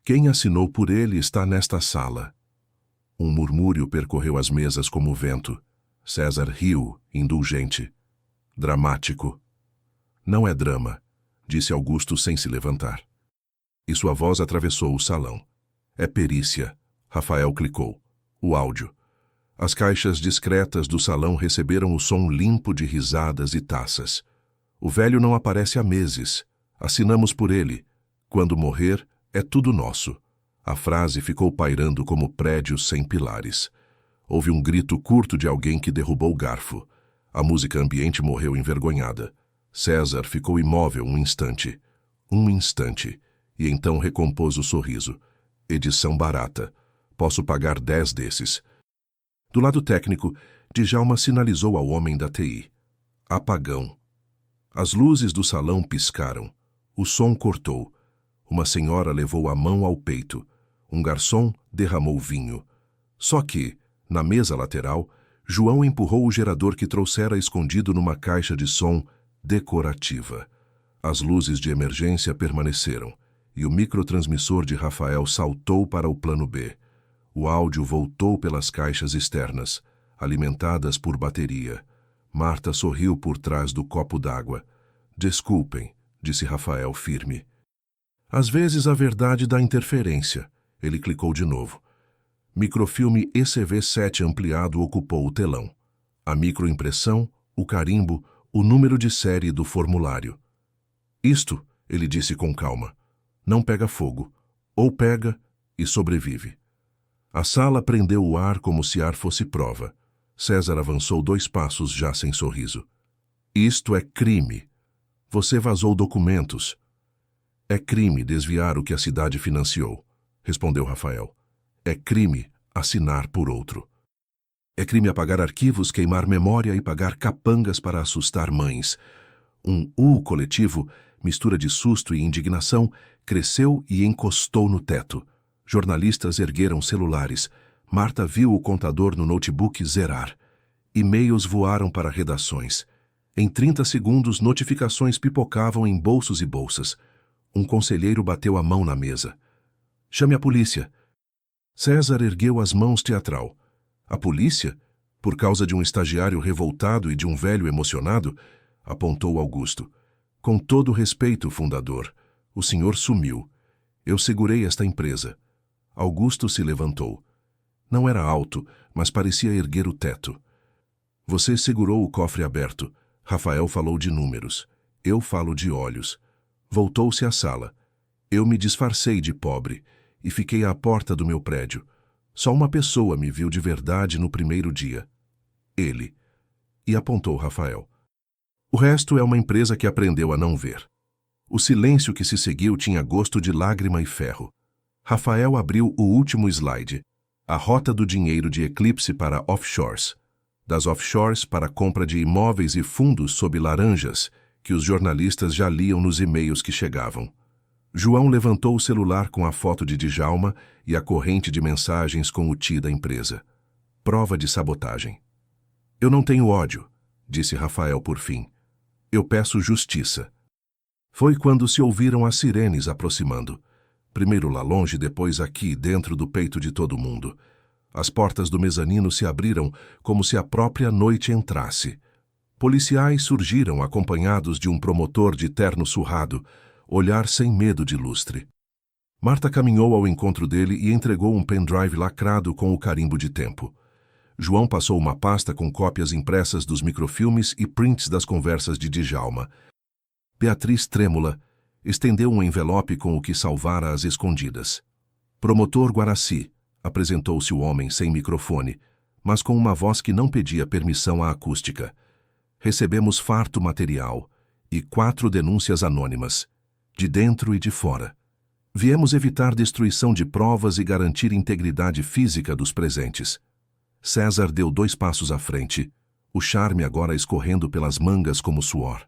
Quem assinou por ele está nesta sala. Um murmúrio percorreu as mesas como vento. César riu, indulgente. Dramático. Não é drama, disse Augusto sem se levantar. E sua voz atravessou o salão. É perícia. Rafael clicou. O áudio. As caixas discretas do salão receberam o som limpo de risadas e taças. O velho não aparece há meses. Assinamos por ele. Quando morrer, é tudo nosso. A frase ficou pairando como prédios sem pilares. Houve um grito curto de alguém que derrubou o garfo. A música ambiente morreu envergonhada. César ficou imóvel um instante, e então recompôs o sorriso. Edição barata. Posso pagar 10 desses. Do lado técnico, Djalma sinalizou ao homem da TI. Apagão. As luzes do salão piscaram. O som cortou. Uma senhora levou a mão ao peito. Um garçom derramou vinho. Só que, na mesa lateral, João empurrou o gerador que trouxera escondido numa caixa de som decorativa. As luzes de emergência permaneceram, e o microtransmissor de Rafael saltou para o plano B. O áudio voltou pelas caixas externas, alimentadas por bateria. Marta sorriu por trás do copo d'água. Desculpem, disse Rafael firme. Às vezes a verdade dá interferência. Ele clicou de novo. Microfilme ECV7 ampliado ocupou o telão. A microimpressão, o carimbo, o número de série do formulário. Isto, ele disse com calma, não pega fogo. Ou pega e sobrevive. A sala prendeu o ar como se ar fosse prova. César avançou 2 passos já sem sorriso. Isto é crime. Você vazou documentos. É crime desviar o que a cidade financiou, respondeu Rafael. É crime assinar por outro. É crime apagar arquivos, queimar memória e pagar capangas para assustar mães. Um coletivo, mistura de susto e indignação, cresceu e encostou no teto. Jornalistas ergueram celulares. Marta viu o contador no notebook zerar. E-mails voaram para redações. Em 30 segundos, notificações pipocavam em bolsos e bolsas. Um conselheiro bateu a mão na mesa. Chame a polícia. César ergueu as mãos teatral. A polícia? Por causa de um estagiário revoltado e de um velho emocionado? Apontou Augusto. Com todo respeito, fundador, o senhor sumiu. Eu segurei esta empresa. Augusto se levantou. Não era alto, mas parecia erguer o teto. Você segurou o cofre aberto. Rafael falou de números. Eu falo de olhos. Voltou-se à sala. Eu me disfarcei de pobre e fiquei à porta do meu prédio. Só uma pessoa me viu de verdade no primeiro dia. Ele. E apontou Rafael. O resto é uma empresa que aprendeu a não ver. O silêncio que se seguiu tinha gosto de lágrima e ferro. Rafael abriu o último slide. A rota do dinheiro de Eclipse para offshores. Das offshores para a compra de imóveis e fundos sob laranjas, que os jornalistas já liam nos e-mails que chegavam. João levantou o celular com a foto de Djalma e a corrente de mensagens com o TI da empresa. Prova de sabotagem. Eu não tenho ódio, disse Rafael por fim. Eu peço justiça. Foi quando se ouviram as sirenes aproximando. Primeiro lá longe, depois aqui, dentro do peito de todo mundo. As portas do mezanino se abriram como se a própria noite entrasse. Policiais surgiram acompanhados de um promotor de terno surrado, olhar sem medo de lustre. Marta caminhou ao encontro dele e entregou um pendrive lacrado com o carimbo de tempo. João passou uma pasta com cópias impressas dos microfilmes e prints das conversas de Djalma. Beatriz, trêmula, estendeu um envelope com o que salvara às escondidas. Promotor Guaraci, apresentou-se o homem sem microfone, mas com uma voz que não pedia permissão à acústica. Recebemos farto material e 4 denúncias anônimas, de dentro e de fora. Viemos evitar destruição de provas e garantir integridade física dos presentes. César deu 2 passos à frente, o charme agora escorrendo pelas mangas como suor.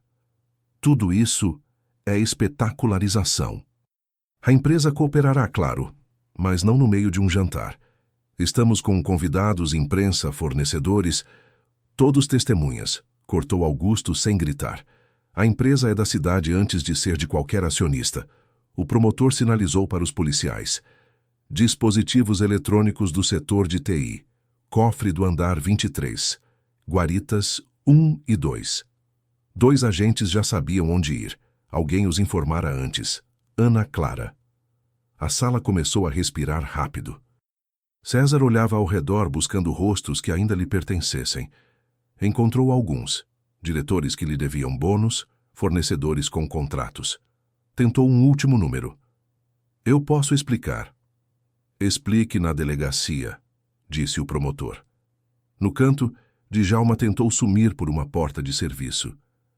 Tudo isso é espetacularização. A empresa cooperará, claro, mas não no meio de um jantar. Estamos com convidados, imprensa, fornecedores, todos testemunhas, cortou Augusto sem gritar. A empresa é da cidade antes de ser de qualquer acionista. O promotor sinalizou para os policiais. Dispositivos eletrônicos do setor de TI. Cofre do andar 23. Guaritas 1 e 2. 2 agentes já sabiam onde ir. Alguém os informara antes. Ana Clara. A sala começou a respirar rápido. César olhava ao redor buscando rostos que ainda lhe pertencessem. Encontrou alguns. Diretores que lhe deviam bônus, fornecedores com contratos. Tentou um último número. Eu posso explicar. Explique na delegacia, disse o promotor. No canto, Djalma tentou sumir por uma porta de serviço.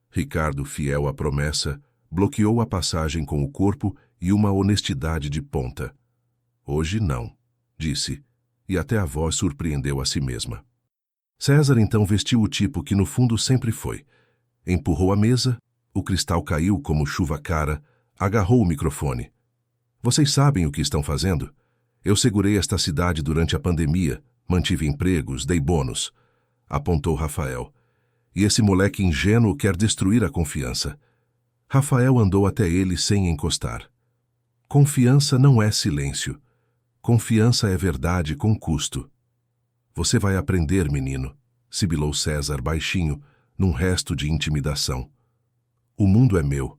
Ricardo, fiel à promessa, bloqueou a passagem com o corpo e uma honestidade de ponta. Hoje não, disse, e até a voz surpreendeu a si mesma. César então vestiu o tipo que no fundo sempre foi. Empurrou a mesa, o cristal caiu como chuva cara, agarrou o microfone. Vocês sabem o que estão fazendo? Eu segurei esta cidade durante a pandemia, mantive empregos, dei bônus. Apontou Rafael. E esse moleque ingênuo quer destruir a confiança. Rafael andou até ele sem encostar. Confiança não é silêncio. Confiança é verdade com custo. Você vai aprender, menino, sibilou César baixinho, num resto de intimidação. O mundo é meu.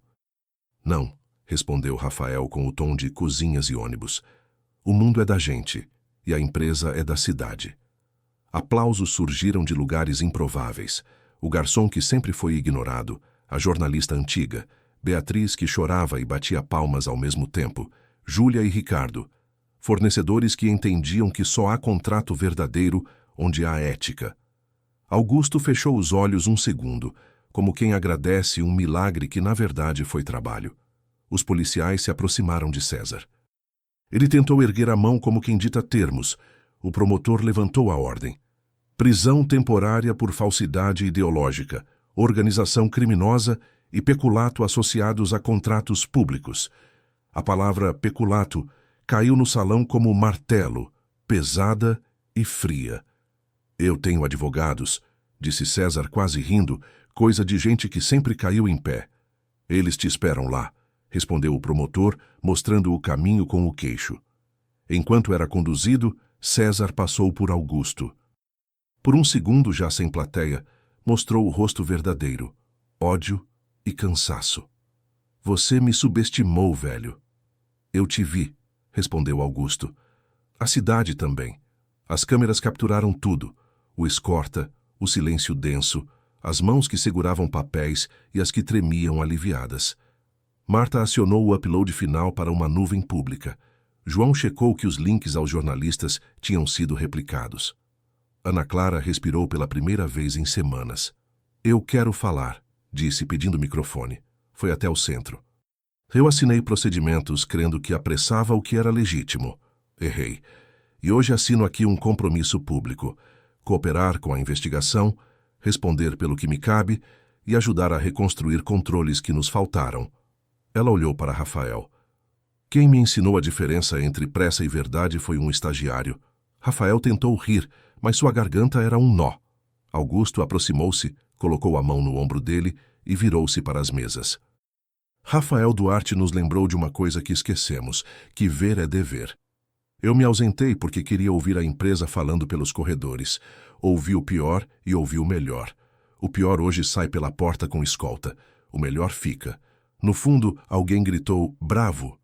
Não, respondeu Rafael com o tom de cozinhas e ônibus. O mundo é da gente, e a empresa é da cidade. Aplausos surgiram de lugares improváveis. O garçom que sempre foi ignorado, a jornalista antiga, Beatriz que chorava e batia palmas ao mesmo tempo, Júlia e Ricardo, fornecedores que entendiam que só há contrato verdadeiro onde há ética. Augusto fechou os olhos um segundo, como quem agradece um milagre que na verdade foi trabalho. Os policiais se aproximaram de César. Ele tentou erguer a mão como quem dita termos. O promotor levantou a ordem. Prisão temporária por falsidade ideológica, organização criminosa e peculato associados a contratos públicos. A palavra peculato caiu no salão como martelo, pesada e fria. Eu tenho advogados, disse César quase rindo, coisa de gente que sempre caiu em pé. Eles te esperam lá, respondeu o promotor, mostrando o caminho com o queixo. Enquanto era conduzido, César passou por Augusto. Por um segundo, já sem plateia, mostrou o rosto verdadeiro, ódio e cansaço. Você me subestimou, velho. Eu te vi, respondeu Augusto. A cidade também. As câmeras capturaram tudo. O escorta, o silêncio denso, as mãos que seguravam papéis e as que tremiam aliviadas. Marta acionou o upload final para uma nuvem pública. João checou que os links aos jornalistas tinham sido replicados. Ana Clara respirou pela primeira vez em semanas. Eu quero falar, disse pedindo microfone. Foi até o centro. Eu assinei procedimentos crendo que apressava o que era legítimo. Errei. E hoje assino aqui um compromisso público. Cooperar com a investigação, responder pelo que me cabe e ajudar a reconstruir controles que nos faltaram. Ela olhou para Rafael. Quem me ensinou a diferença entre pressa e verdade foi um estagiário. Rafael tentou rir, mas sua garganta era um nó. Augusto aproximou-se, colocou a mão no ombro dele e virou-se para as mesas. Rafael Duarte nos lembrou de uma coisa que esquecemos, que ver é dever. Eu me ausentei porque queria ouvir a empresa falando pelos corredores. Ouvi o pior e ouvi o melhor. O pior hoje sai pela porta com escolta. O melhor fica. No fundo, alguém gritou, bravo!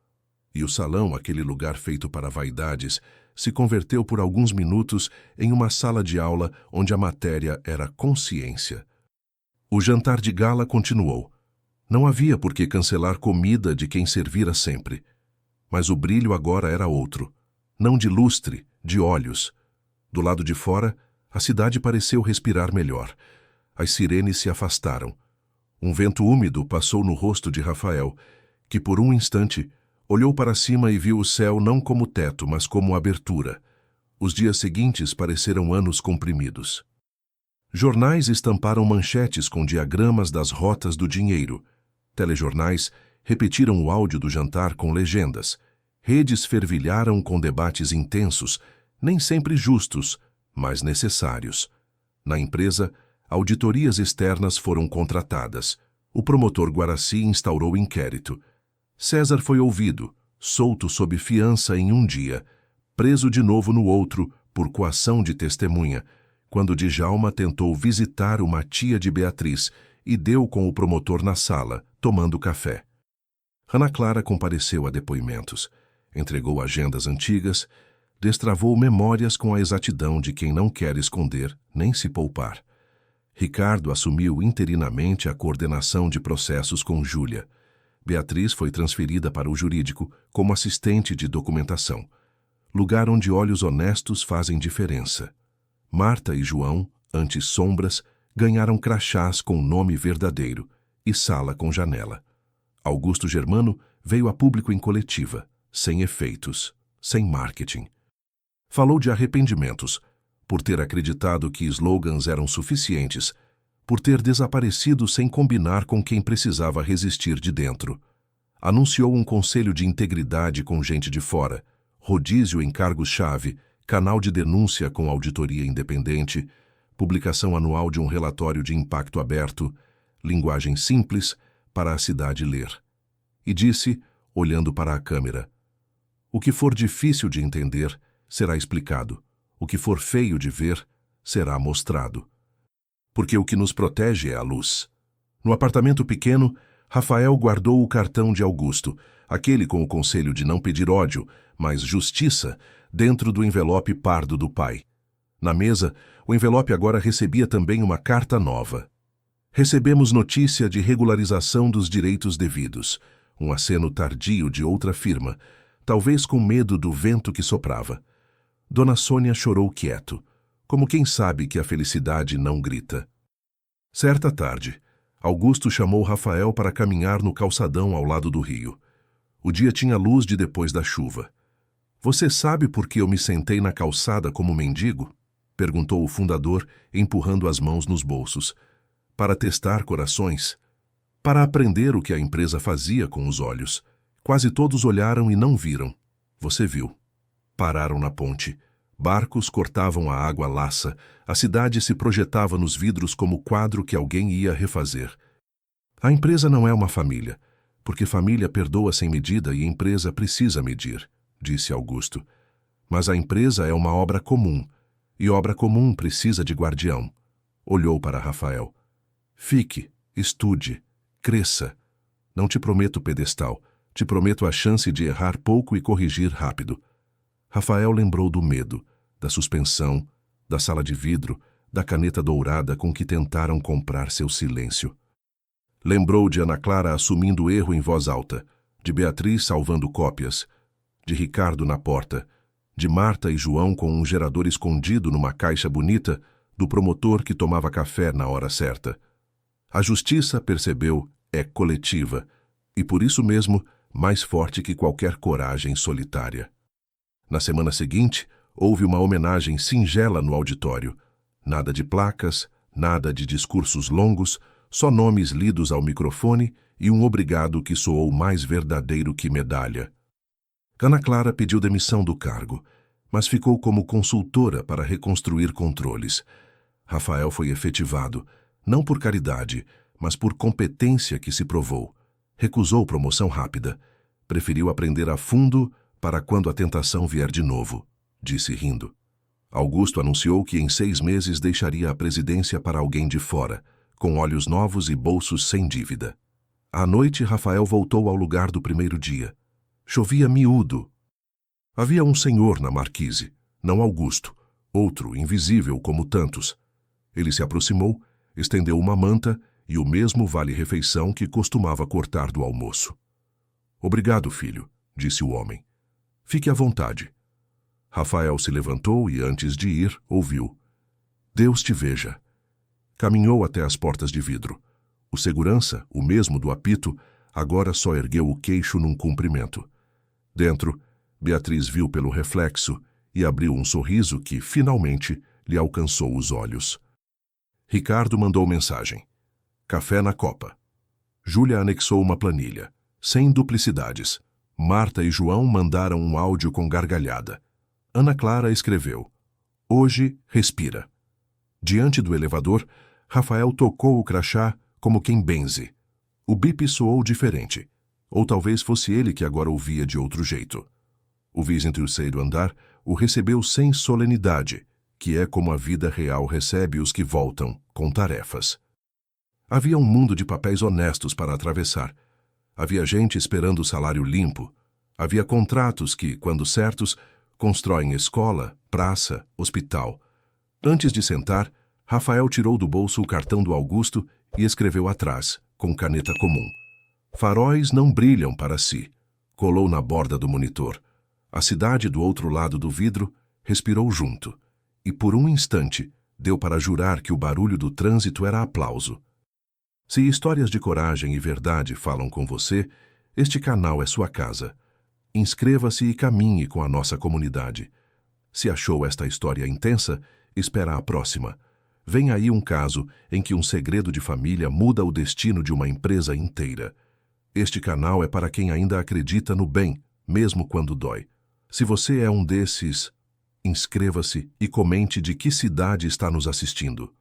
E o salão, aquele lugar feito para vaidades, se converteu por alguns minutos em uma sala de aula onde a matéria era consciência. O jantar de gala continuou. Não havia por que cancelar comida de quem servira sempre. Mas o brilho agora era outro. Não de lustre, de olhos. Do lado de fora, a cidade pareceu respirar melhor. As sirenes se afastaram. Um vento úmido passou no rosto de Rafael, que por um instante olhou para cima e viu o céu não como teto, mas como abertura. Os dias seguintes pareceram anos comprimidos. Jornais estamparam manchetes com diagramas das rotas do dinheiro. Telejornais repetiram o áudio do jantar com legendas. Redes fervilharam com debates intensos, nem sempre justos, mas necessários. Na empresa, auditorias externas foram contratadas. O promotor Guaraci instaurou inquérito. César foi ouvido, solto sob fiança em um dia, preso de novo no outro por coação de testemunha, quando Djalma tentou visitar uma tia de Beatriz e deu com o promotor na sala, tomando café. Ana Clara compareceu a depoimentos, entregou agendas antigas, destravou memórias com a exatidão de quem não quer esconder nem se poupar. Ricardo assumiu interinamente a coordenação de processos com Júlia. Beatriz foi transferida para o jurídico como assistente de documentação, lugar onde olhos honestos fazem diferença. Marta e João, antes sombras, ganharam crachás com nome verdadeiro e sala com janela. Augusto Germano veio a público em coletiva, sem efeitos, sem marketing. Falou de arrependimentos, por ter acreditado que slogans eram suficientes, por ter desaparecido sem combinar com quem precisava resistir de dentro. Anunciou um conselho de integridade com gente de fora, rodízio em cargos-chave, canal de denúncia com auditoria independente, publicação anual de um relatório de impacto aberto, linguagem simples para a cidade ler. E disse, olhando para a câmera, o que for difícil de entender será explicado, o que for feio de ver será mostrado. Porque o que nos protege é a luz. No apartamento pequeno, Rafael guardou o cartão de Augusto, aquele com o conselho de não pedir ódio, mas justiça, dentro do envelope pardo do pai. Na mesa, o envelope agora recebia também uma carta nova. Recebemos notícia de regularização dos direitos devidos, um aceno tardio de outra firma, talvez com medo do vento que soprava. Dona Sônia chorou quieto, como quem sabe que a felicidade não grita. Certa tarde, Augusto chamou Rafael para caminhar no calçadão ao lado do rio. O dia tinha luz de depois da chuva. Você sabe por que eu me sentei na calçada como mendigo? Perguntou o fundador, empurrando as mãos nos bolsos. Para testar corações. Para aprender o que a empresa fazia com os olhos. Quase todos olharam e não viram. Você viu. Pararam na ponte. Barcos cortavam a água lassa, a cidade se projetava nos vidros como quadro que alguém ia refazer. A empresa não é uma família, porque família perdoa sem medida e empresa precisa medir, disse Augusto. Mas a empresa é uma obra comum, e obra comum precisa de guardião. Olhou para Rafael. Fique, estude, cresça. Não te prometo pedestal, te prometo a chance de errar pouco e corrigir rápido. Rafael lembrou do medo, da suspensão, da sala de vidro, da caneta dourada com que tentaram comprar seu silêncio. Lembrou de Ana Clara assumindo o erro em voz alta, de Beatriz salvando cópias, de Ricardo na porta, de Marta e João com um gerador escondido numa caixa bonita, do promotor que tomava café na hora certa. A justiça, percebeu, é coletiva, e por isso mesmo mais forte que qualquer coragem solitária. Na semana seguinte, houve uma homenagem singela no auditório. Nada de placas, nada de discursos longos, só nomes lidos ao microfone e um obrigado que soou mais verdadeiro que medalha. Ana Clara pediu demissão do cargo, mas ficou como consultora para reconstruir controles. Rafael foi efetivado, não por caridade, mas por competência que se provou. Recusou promoção rápida. Preferiu aprender a fundo para quando a tentação vier de novo, disse rindo. Augusto anunciou que em 6 meses deixaria a presidência para alguém de fora, com olhos novos e bolsos sem dívida. À noite, Rafael voltou ao lugar do primeiro dia. Chovia miúdo. Havia um senhor na marquise, não Augusto, outro invisível como tantos. Ele se aproximou, estendeu uma manta e o mesmo vale-refeição que costumava cortar do almoço. Obrigado, filho, disse o homem. Fique à vontade. Rafael se levantou e, antes de ir, ouviu. Deus te veja. Caminhou até as portas de vidro. O segurança, o mesmo do apito, agora só ergueu o queixo num cumprimento. Dentro, Beatriz viu pelo reflexo e abriu um sorriso que, finalmente, lhe alcançou os olhos. Ricardo mandou mensagem. Café na copa. Júlia anexou uma planilha, sem duplicidades. Marta e João mandaram um áudio com gargalhada. Ana Clara escreveu. Hoje, respira. Diante do elevador, Rafael tocou o crachá como quem benze. O bip soou diferente. Ou talvez fosse ele que agora ouvia de outro jeito. O vice-terceiro andar o recebeu sem solenidade, que é como a vida real recebe os que voltam, com tarefas. Havia um mundo de papéis honestos para atravessar. Havia gente esperando o salário limpo. Havia contratos que, quando certos, constroem escola, praça, hospital. Antes de sentar, Rafael tirou do bolso o cartão do Augusto e escreveu atrás, com caneta comum. Faróis não brilham para si. Colou na borda do monitor. A cidade do outro lado do vidro respirou junto. E por um instante, deu para jurar que o barulho do trânsito era aplauso. Se histórias de coragem e verdade falam com você, este canal é sua casa. Inscreva-se e caminhe com a nossa comunidade. Se achou esta história intensa, espera a próxima. Vem aí um caso em que um segredo de família muda o destino de uma empresa inteira. Este canal é para quem ainda acredita no bem, mesmo quando dói. Se você é um desses, inscreva-se e comente de que cidade está nos assistindo.